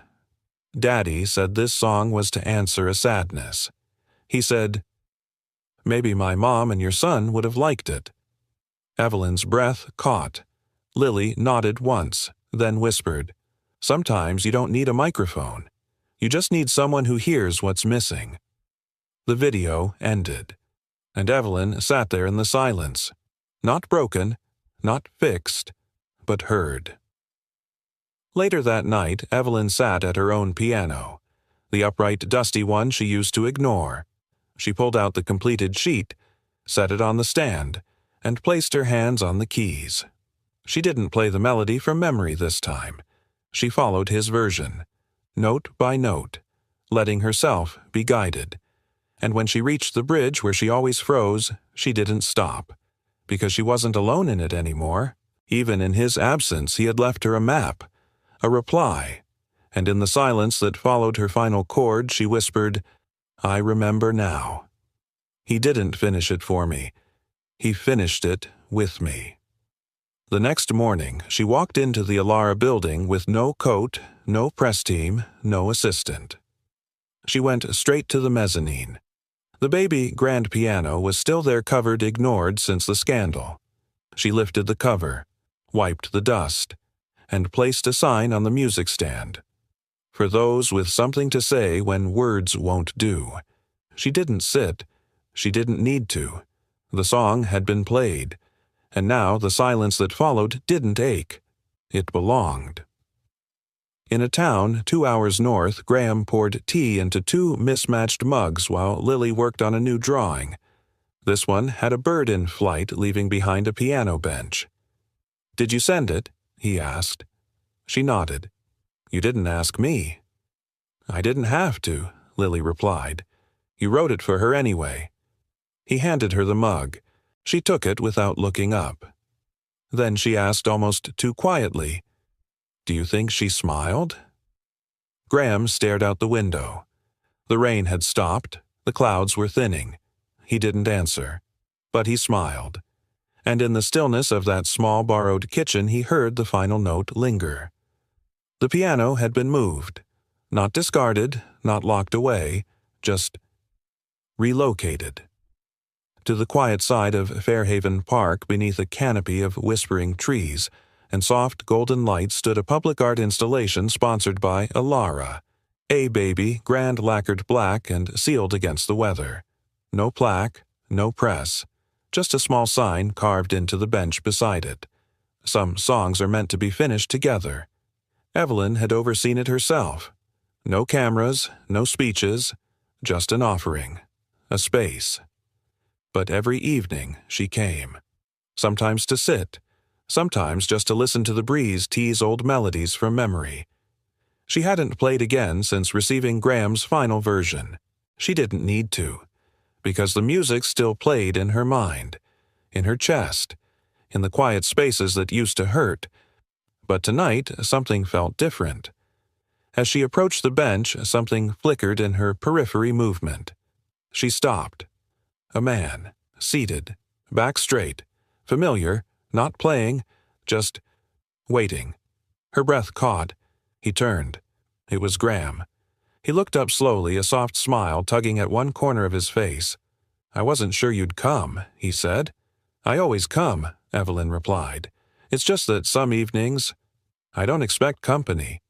Daddy said this song was to answer a sadness. He said, "Maybe my mom and your son would have liked it." Evelyn's breath caught. Lily nodded once, then whispered, "Sometimes you don't need a microphone. You just need someone who hears what's missing." The video ended, and Evelyn sat there in the silence, not broken, not fixed, but heard. Later that night, Evelyn sat at her own piano, the upright, dusty one she used to ignore. She pulled out the completed sheet, set it on the stand, and placed her hands on the keys. She didn't play the melody from memory this time. She followed his version, note by note, letting herself be guided. And when she reached the bridge where she always froze, she didn't stop, because she wasn't alone in it anymore. Even in his absence, he had left her a map, a reply, and in the silence that followed her final chord, she whispered, "I remember now." He didn't finish it for me. He finished it with me. The next morning, she walked into the Alara building with no coat, no press team, no assistant. She went straight to the mezzanine. The baby grand piano was still there, covered, ignored since the scandal. She lifted the cover, wiped the dust, and placed a sign on the music stand. For those with something to say when words won't do. She didn't sit. She didn't need to. The song had been played, and now the silence that followed didn't ache. It belonged. In a town 2 hours north, Graham poured tea into 2 mismatched mugs while Lily worked on a new drawing. This one had a bird in flight leaving behind a piano bench. "Did you send it?" he asked. She nodded. "You didn't ask me." "I didn't have to," Lily replied. "You wrote it for her anyway." He handed her the mug. She took it without looking up. Then she asked almost too quietly, "Do you think she smiled?" Graham stared out the window. The rain had stopped. The clouds were thinning. He didn't answer, but he smiled. And in the stillness of that small borrowed kitchen he heard the final note linger. The piano had been moved. Not discarded, not locked away, just relocated. To the quiet side of Fairhaven Park, beneath a canopy of whispering trees and soft golden light, stood a public art installation sponsored by Alara. A baby, grand lacquered black and sealed against the weather. No plaque, no press, just a small sign carved into the bench beside it. Some songs are meant to be finished together. Evelyn had overseen it herself. No cameras, no speeches, just an offering, a space. But every evening she came, sometimes to sit, sometimes just to listen to the breeze tease old melodies from memory. She hadn't played again since receiving Graham's final version. She didn't need to, because the music still played in her mind, in her chest, in the quiet spaces that used to hurt. But tonight something felt different. As she approached the bench, something flickered in her periphery movement. She stopped. A man, seated, back straight, familiar, not playing, just waiting. Her breath caught. He turned. It was Graham. He looked up slowly, a soft smile tugging at one corner of his face. "I wasn't sure you'd come," he said. "I always come," Evelyn replied. "It's just that some evenings I don't expect company."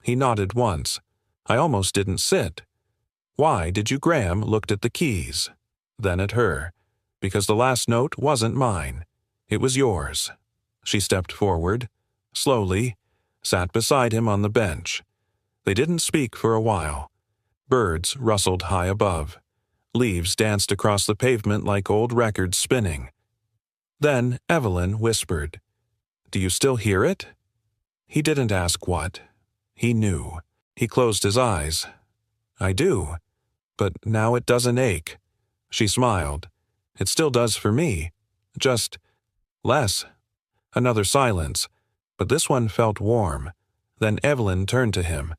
He nodded once. "I almost didn't sit." "Why did you?" Graham looked at the keys, then at her. "Because the last note wasn't mine. It was yours." She stepped forward, slowly, sat beside him on the bench. They didn't speak for a while. Birds rustled high above. Leaves danced across the pavement like old records spinning. Then Evelyn whispered, "Do you still hear it?" He didn't ask what. He knew. He closed his eyes. "I do. But now it doesn't ache." She smiled. "It still does for me. Just less." Another silence, but this one felt warm. Then Evelyn turned to him.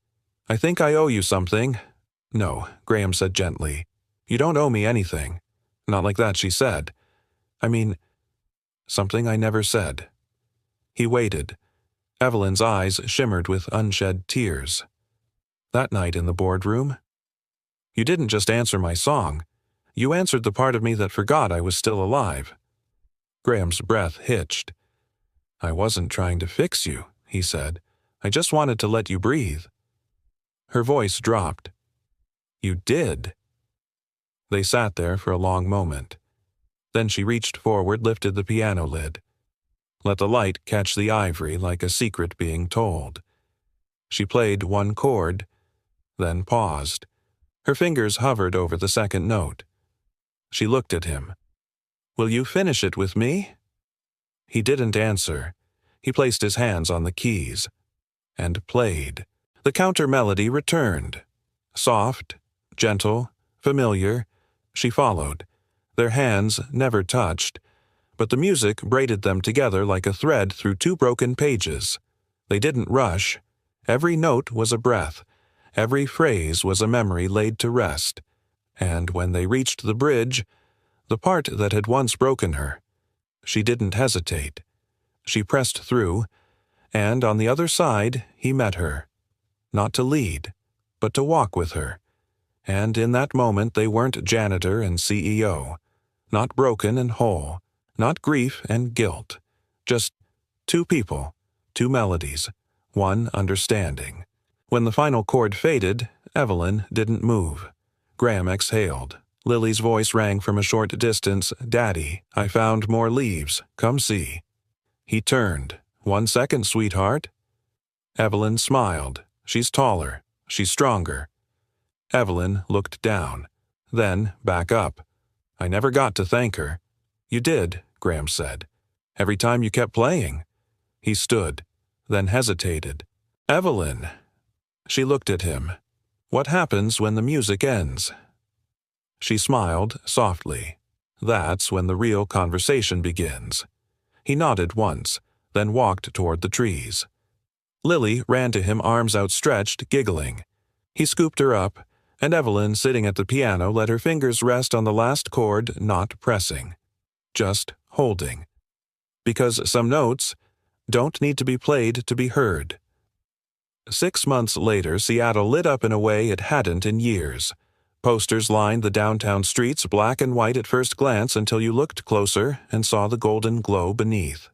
"I think I owe you something." "No," Graham said gently. "You don't owe me anything." "Not like that," she said. "I mean, something I never said." He waited. Evelyn's eyes shimmered with unshed tears. That night in the boardroom, you didn't just answer my song. You answered the part of me that forgot I was still alive. Graham's breath hitched. I wasn't trying to fix you, he said. I just wanted to let you breathe. Her voice dropped. You did. They sat there for a long moment. Then she reached forward, lifted the piano lid. Let the light catch the ivory like a secret being told. She played one chord, then paused. Her fingers hovered over the second note. She looked at him. Will you finish it with me? He didn't answer. He placed his hands on the keys and played. The counter melody returned. Soft, gentle, familiar. She followed. Their hands never touched, but the music braided them together like a thread through two broken pages. They didn't rush. Every note was a breath. Every phrase was a memory laid to rest. And when they reached the bridge, the part that had once broken her, she didn't hesitate. She pressed through, and on the other side he met her. Not to lead, but to walk with her. And in that moment they weren't janitor and CEO. Not broken and whole. Not grief and guilt. Just two people, two melodies, one understanding. When the final chord faded, Evelyn didn't move. Graham exhaled. Lily's voice rang from a short distance. Daddy, I found more leaves. Come see. He turned. 1 second, sweetheart. Evelyn smiled. She's taller. She's stronger. Evelyn looked down. Then back up. I never got to thank her. You did, Graham said. Every time you kept playing. He stood, then hesitated. Evelyn. She looked at him. What happens when the music ends? She smiled softly. That's when the real conversation begins. He nodded once, then walked toward the trees. Lily ran to him, arms outstretched, giggling. He scooped her up, and Evelyn, sitting at the piano, let her fingers rest on the last chord, not pressing. Just holding. Because some notes don't need to be played to be heard. 6 months later, Seattle lit up in a way it hadn't in years. Posters lined the downtown streets, black and white at first glance until you looked closer and saw the golden glow beneath.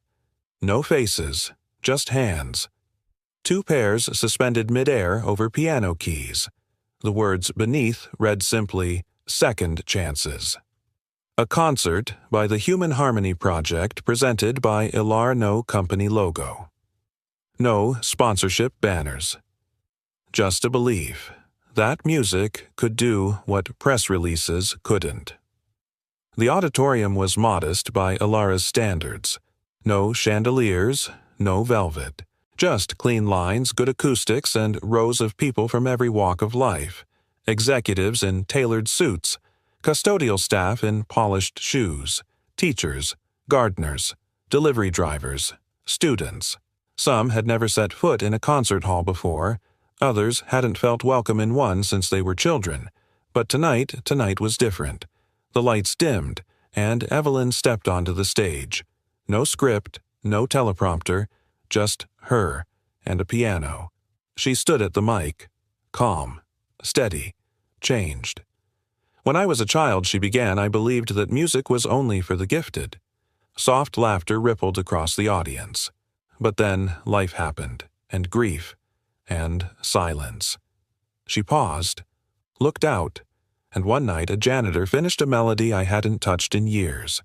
No faces, just hands. 2 pairs suspended midair over piano keys. The words beneath read simply, Second Chances. A concert by the Human Harmony Project presented by Ilar No Company logo. No sponsorship banners. Just a belief that music could do what press releases couldn't. The auditorium was modest by Ilara's standards. No chandeliers, no velvet. Just clean lines, good acoustics, and rows of people from every walk of life. Executives in tailored suits, custodial staff in polished shoes, teachers, gardeners, delivery drivers, students. Some had never set foot in a concert hall before. Others hadn't felt welcome in one since they were children. But tonight was different. The lights dimmed, and Evelyn stepped onto the stage. No script, no teleprompter, just her and a piano. She stood at the mic, calm, steady, changed. When I was a child, she began, I believed that music was only for the gifted. Soft laughter rippled across the audience. But then life happened, and grief, and silence. She paused, looked out, and one night a janitor finished a melody I hadn't touched in years.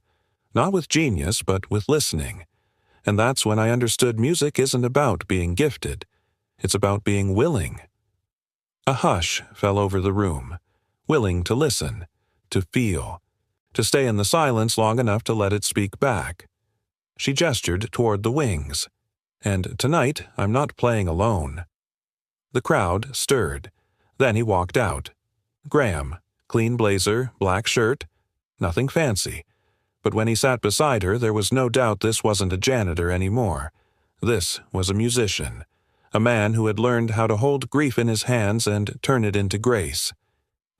Not with genius, but with listening. And that's when I understood music isn't about being gifted. It's about being willing. A hush fell over the room, willing to listen, to feel, to stay in the silence long enough to let it speak back. She gestured toward the wings. And tonight, I'm not playing alone. The crowd stirred. Then he walked out. Graham, clean blazer, black shirt, nothing fancy. But when he sat beside her, there was no doubt this wasn't a janitor anymore. This was a musician, a man who had learned how to hold grief in his hands and turn it into grace.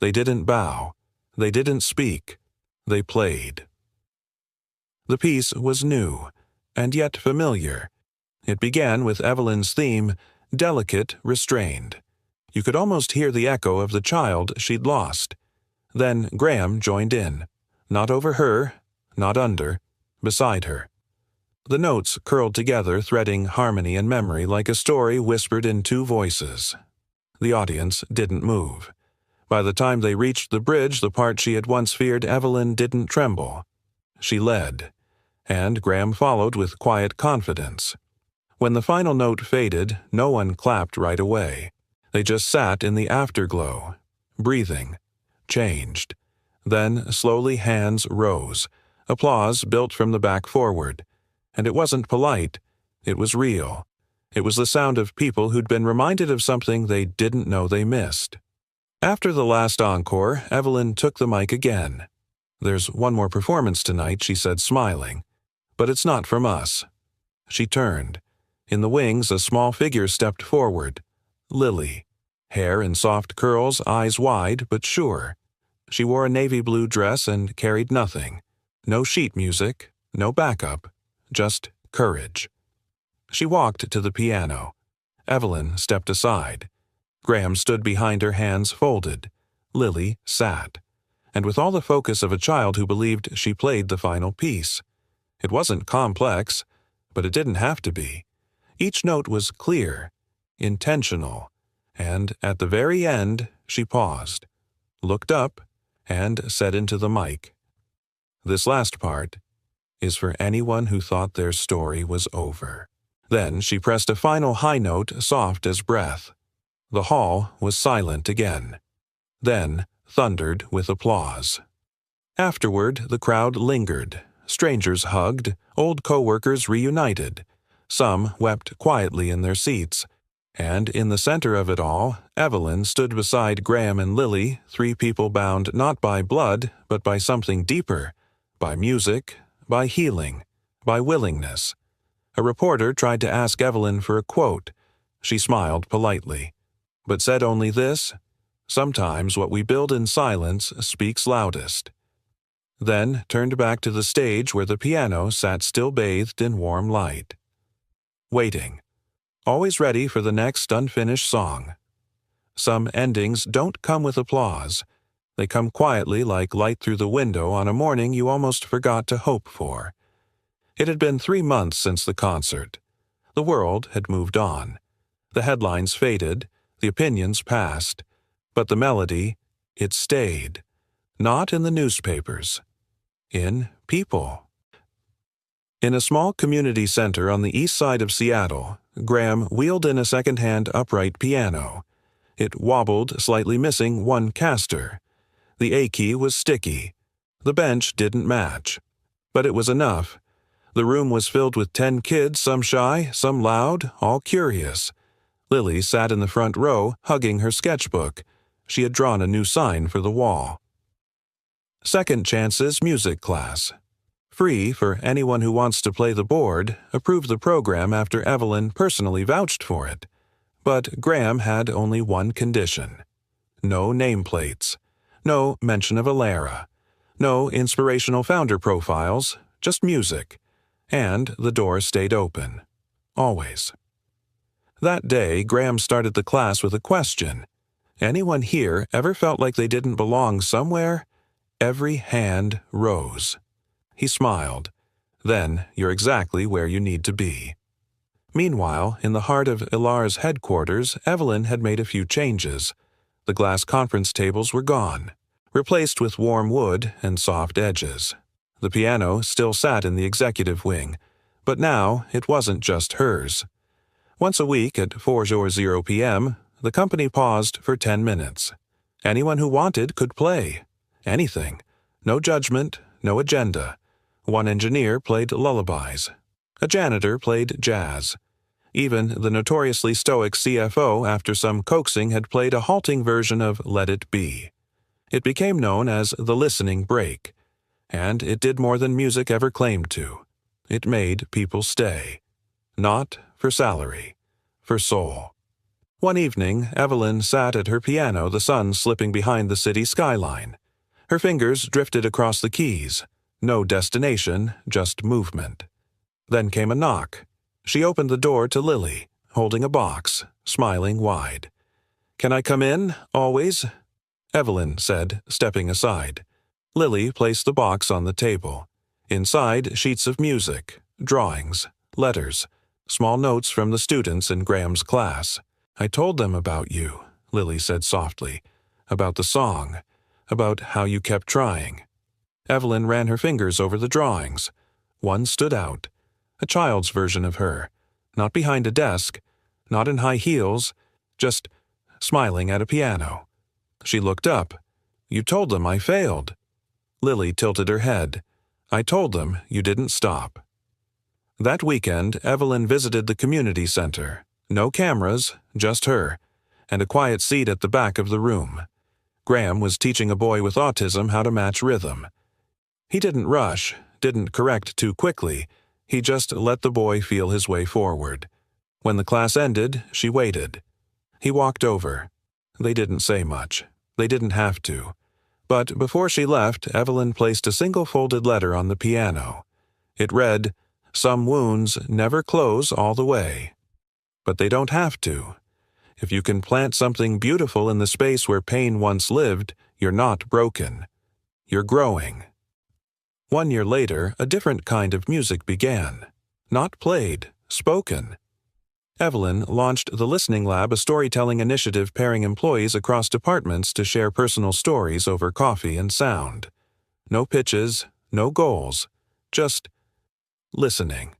They didn't bow. They didn't speak. They played. The piece was new, and yet familiar. It began with Evelyn's theme, delicate, restrained. You could almost hear the echo of the child she'd lost. Then Graham joined in. Not over her, not under, beside her. The notes curled together, threading harmony and memory like a story whispered in two voices. The audience didn't move. By the time they reached the bridge, the part she had once feared, Evelyn didn't tremble. She led, and Graham followed with quiet confidence. When the final note faded, no one clapped right away. They just sat in the afterglow, breathing, changed. Then, slowly, hands rose. Applause built from the back forward. And it wasn't polite. It was real. It was the sound of people who'd been reminded of something they didn't know they missed. After the last encore, Evelyn took the mic again. "There's one more performance tonight," she said, smiling. "But it's not from us." She turned. In the wings, a small figure stepped forward. Lily. Hair in soft curls, eyes wide but sure. She wore a navy blue dress and carried nothing. No sheet music, no backup, just courage. She walked to the piano. Evelyn stepped aside. Graham stood behind her, hands folded. Lily sat. And with all the focus of a child who believed she played the final piece. It wasn't complex, but it didn't have to be. Each note was clear, intentional, and at the very end she paused, looked up, and said into the mic, "This last part is for anyone who thought their story was over." Then she pressed a final high note, soft as breath. The hall was silent again. Then thundered with applause. Afterward, the crowd lingered. Strangers hugged, old co-workers reunited. Some wept quietly in their seats. And in the center of it all, Evelyn stood beside Graham and Lily, three people bound not by blood, but by something deeper, by music, by healing, by willingness. A reporter tried to ask Evelyn for a quote. She smiled politely, but said only this, "Sometimes what we build in silence speaks loudest." Then turned back to the stage where the piano sat still bathed in warm light. Waiting. Always ready for the next unfinished song. Some endings don't come with applause. They come quietly like light through the window on a morning you almost forgot to hope for. It had been 3 months since the concert. The world had moved on. The headlines faded, the opinions passed, but the melody, it stayed. Not in the newspapers. In people. In a small community center on the east side of Seattle, Graham wheeled in a second-hand upright piano. It wobbled, slightly missing one caster. The A key was sticky. The bench didn't match. But it was enough. The room was filled with 10 kids, some shy, some loud, all curious. Lily sat in the front row, hugging her sketchbook. She had drawn a new sign for the wall. Second Chance's music class. Free for anyone who wants to play the board, approved the program after Evelyn personally vouched for it. But Graham had only one condition. No nameplates. No mention of Alara. No inspirational founder profiles, just music. And the door stayed open. Always. That day, Graham started the class with a question. Anyone here ever felt like they didn't belong somewhere? Every hand rose. He smiled. Then you're exactly where you need to be. Meanwhile, in the heart of Alar's headquarters, Evelyn had made a few changes. The glass conference tables were gone, replaced with warm wood and soft edges. The piano still sat in the executive wing, but now it wasn't just hers. Once a week at 4:00 p.m., the company paused for 10 minutes. Anyone who wanted could play. Anything. No judgment, no agenda. One engineer played lullabies. A janitor played jazz. Even the notoriously stoic CFO, after some coaxing, had played a halting version of Let It Be. It became known as the listening break. And it did more than music ever claimed to. It made people stay. Not for salary, for soul. One evening, Evelyn sat at her piano, the sun slipping behind the city skyline. Her fingers drifted across the keys. No destination, just movement. Then came a knock. She opened the door to Lily, holding a box, smiling wide. "Can I come in, always?" Evelyn said, stepping aside. Lily placed the box on the table. Inside, sheets of music, drawings, letters, small notes from the students in Graham's class. "I told them about you," Lily said softly, "about the song, about how you kept trying." Evelyn ran her fingers over the drawings. One stood out, a child's version of her, not behind a desk, not in high heels, just smiling at a piano. She looked up. "You told them I failed." Lily tilted her head. "I told them you didn't stop." That weekend, Evelyn visited the community center. No cameras, just her, and a quiet seat at the back of the room. Graham was teaching a boy with autism how to match rhythm. He didn't rush, didn't correct too quickly. He just let the boy feel his way forward. When the class ended, she waited. He walked over. They didn't say much. They didn't have to. But before she left, Evelyn placed a single folded letter on the piano. It read, "Some wounds never close all the way. But they don't have to. If you can plant something beautiful in the space where pain once lived, you're not broken. You're growing." 1 year later, a different kind of music began. Not played, spoken. Evelyn launched the Listening Lab, a storytelling initiative pairing employees across departments to share personal stories over coffee and sound. No pitches, no goals, just listening.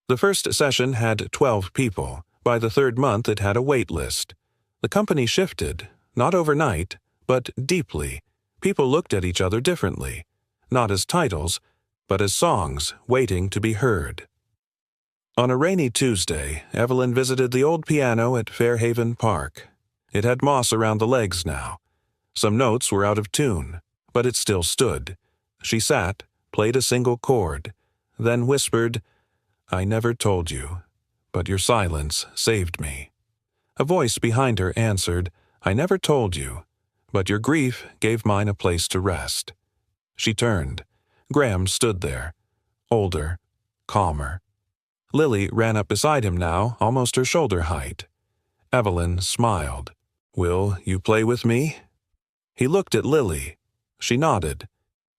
The first session had 12 people. By the third month, it had a wait list. The company shifted, not overnight, but deeply. People looked at each other differently, not as titles, but as songs waiting to be heard. On a rainy Tuesday, Evelyn visited the old piano at Fairhaven Park. It had moss around the legs now. Some notes were out of tune, but it still stood. She sat, played a single chord, then whispered, "I never told you, but your silence saved me." A voice behind her answered, "I never told you, but your grief gave mine a place to rest." She turned. Graham stood there, older, calmer. Lily ran up beside him now, almost her shoulder height. Evelyn smiled. "Will you play with me?" He looked at Lily. She nodded.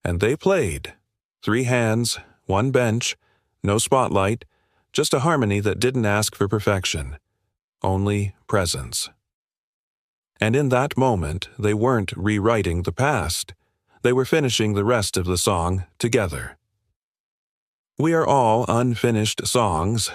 And they played. 3 hands, 1 bench, no spotlight, just a harmony that didn't ask for perfection. Only presence. And in that moment, they weren't rewriting the past. They were finishing the rest of the song together. We are all unfinished songs,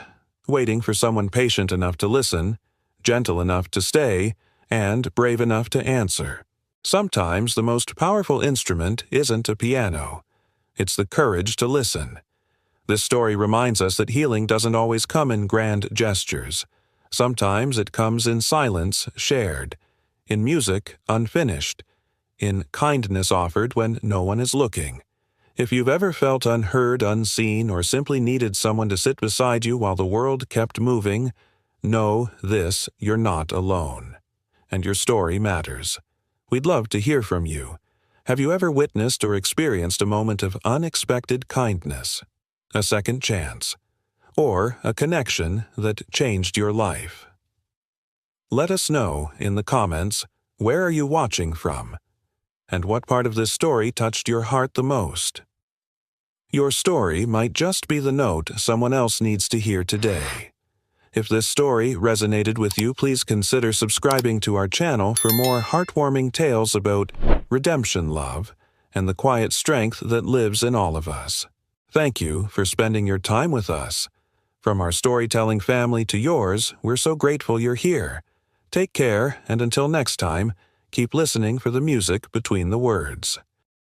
waiting for someone patient enough to listen, gentle enough to stay, and brave enough to answer. Sometimes the most powerful instrument isn't a piano. It's the courage to listen. This story reminds us that healing doesn't always come in grand gestures. Sometimes it comes in silence shared, in music unfinished, in kindness offered when no one is looking. If you've ever felt unheard, unseen, or simply needed someone to sit beside you while the world kept moving, know this: you're not alone. And your story matters. We'd love to hear from you. Have you ever witnessed or experienced a moment of unexpected kindness, a second chance, or a connection that changed your life? Let us know in the comments, where are you watching from? And what part of this story touched your heart the most? Your story might just be the note someone else needs to hear today. If this story resonated with you, please consider subscribing to our channel for more heartwarming tales about redemption love and the quiet strength that lives in all of us. Thank you for spending your time with us. From our storytelling family to yours, we're so grateful you're here. Take care, and until next time, keep listening for the music between the words.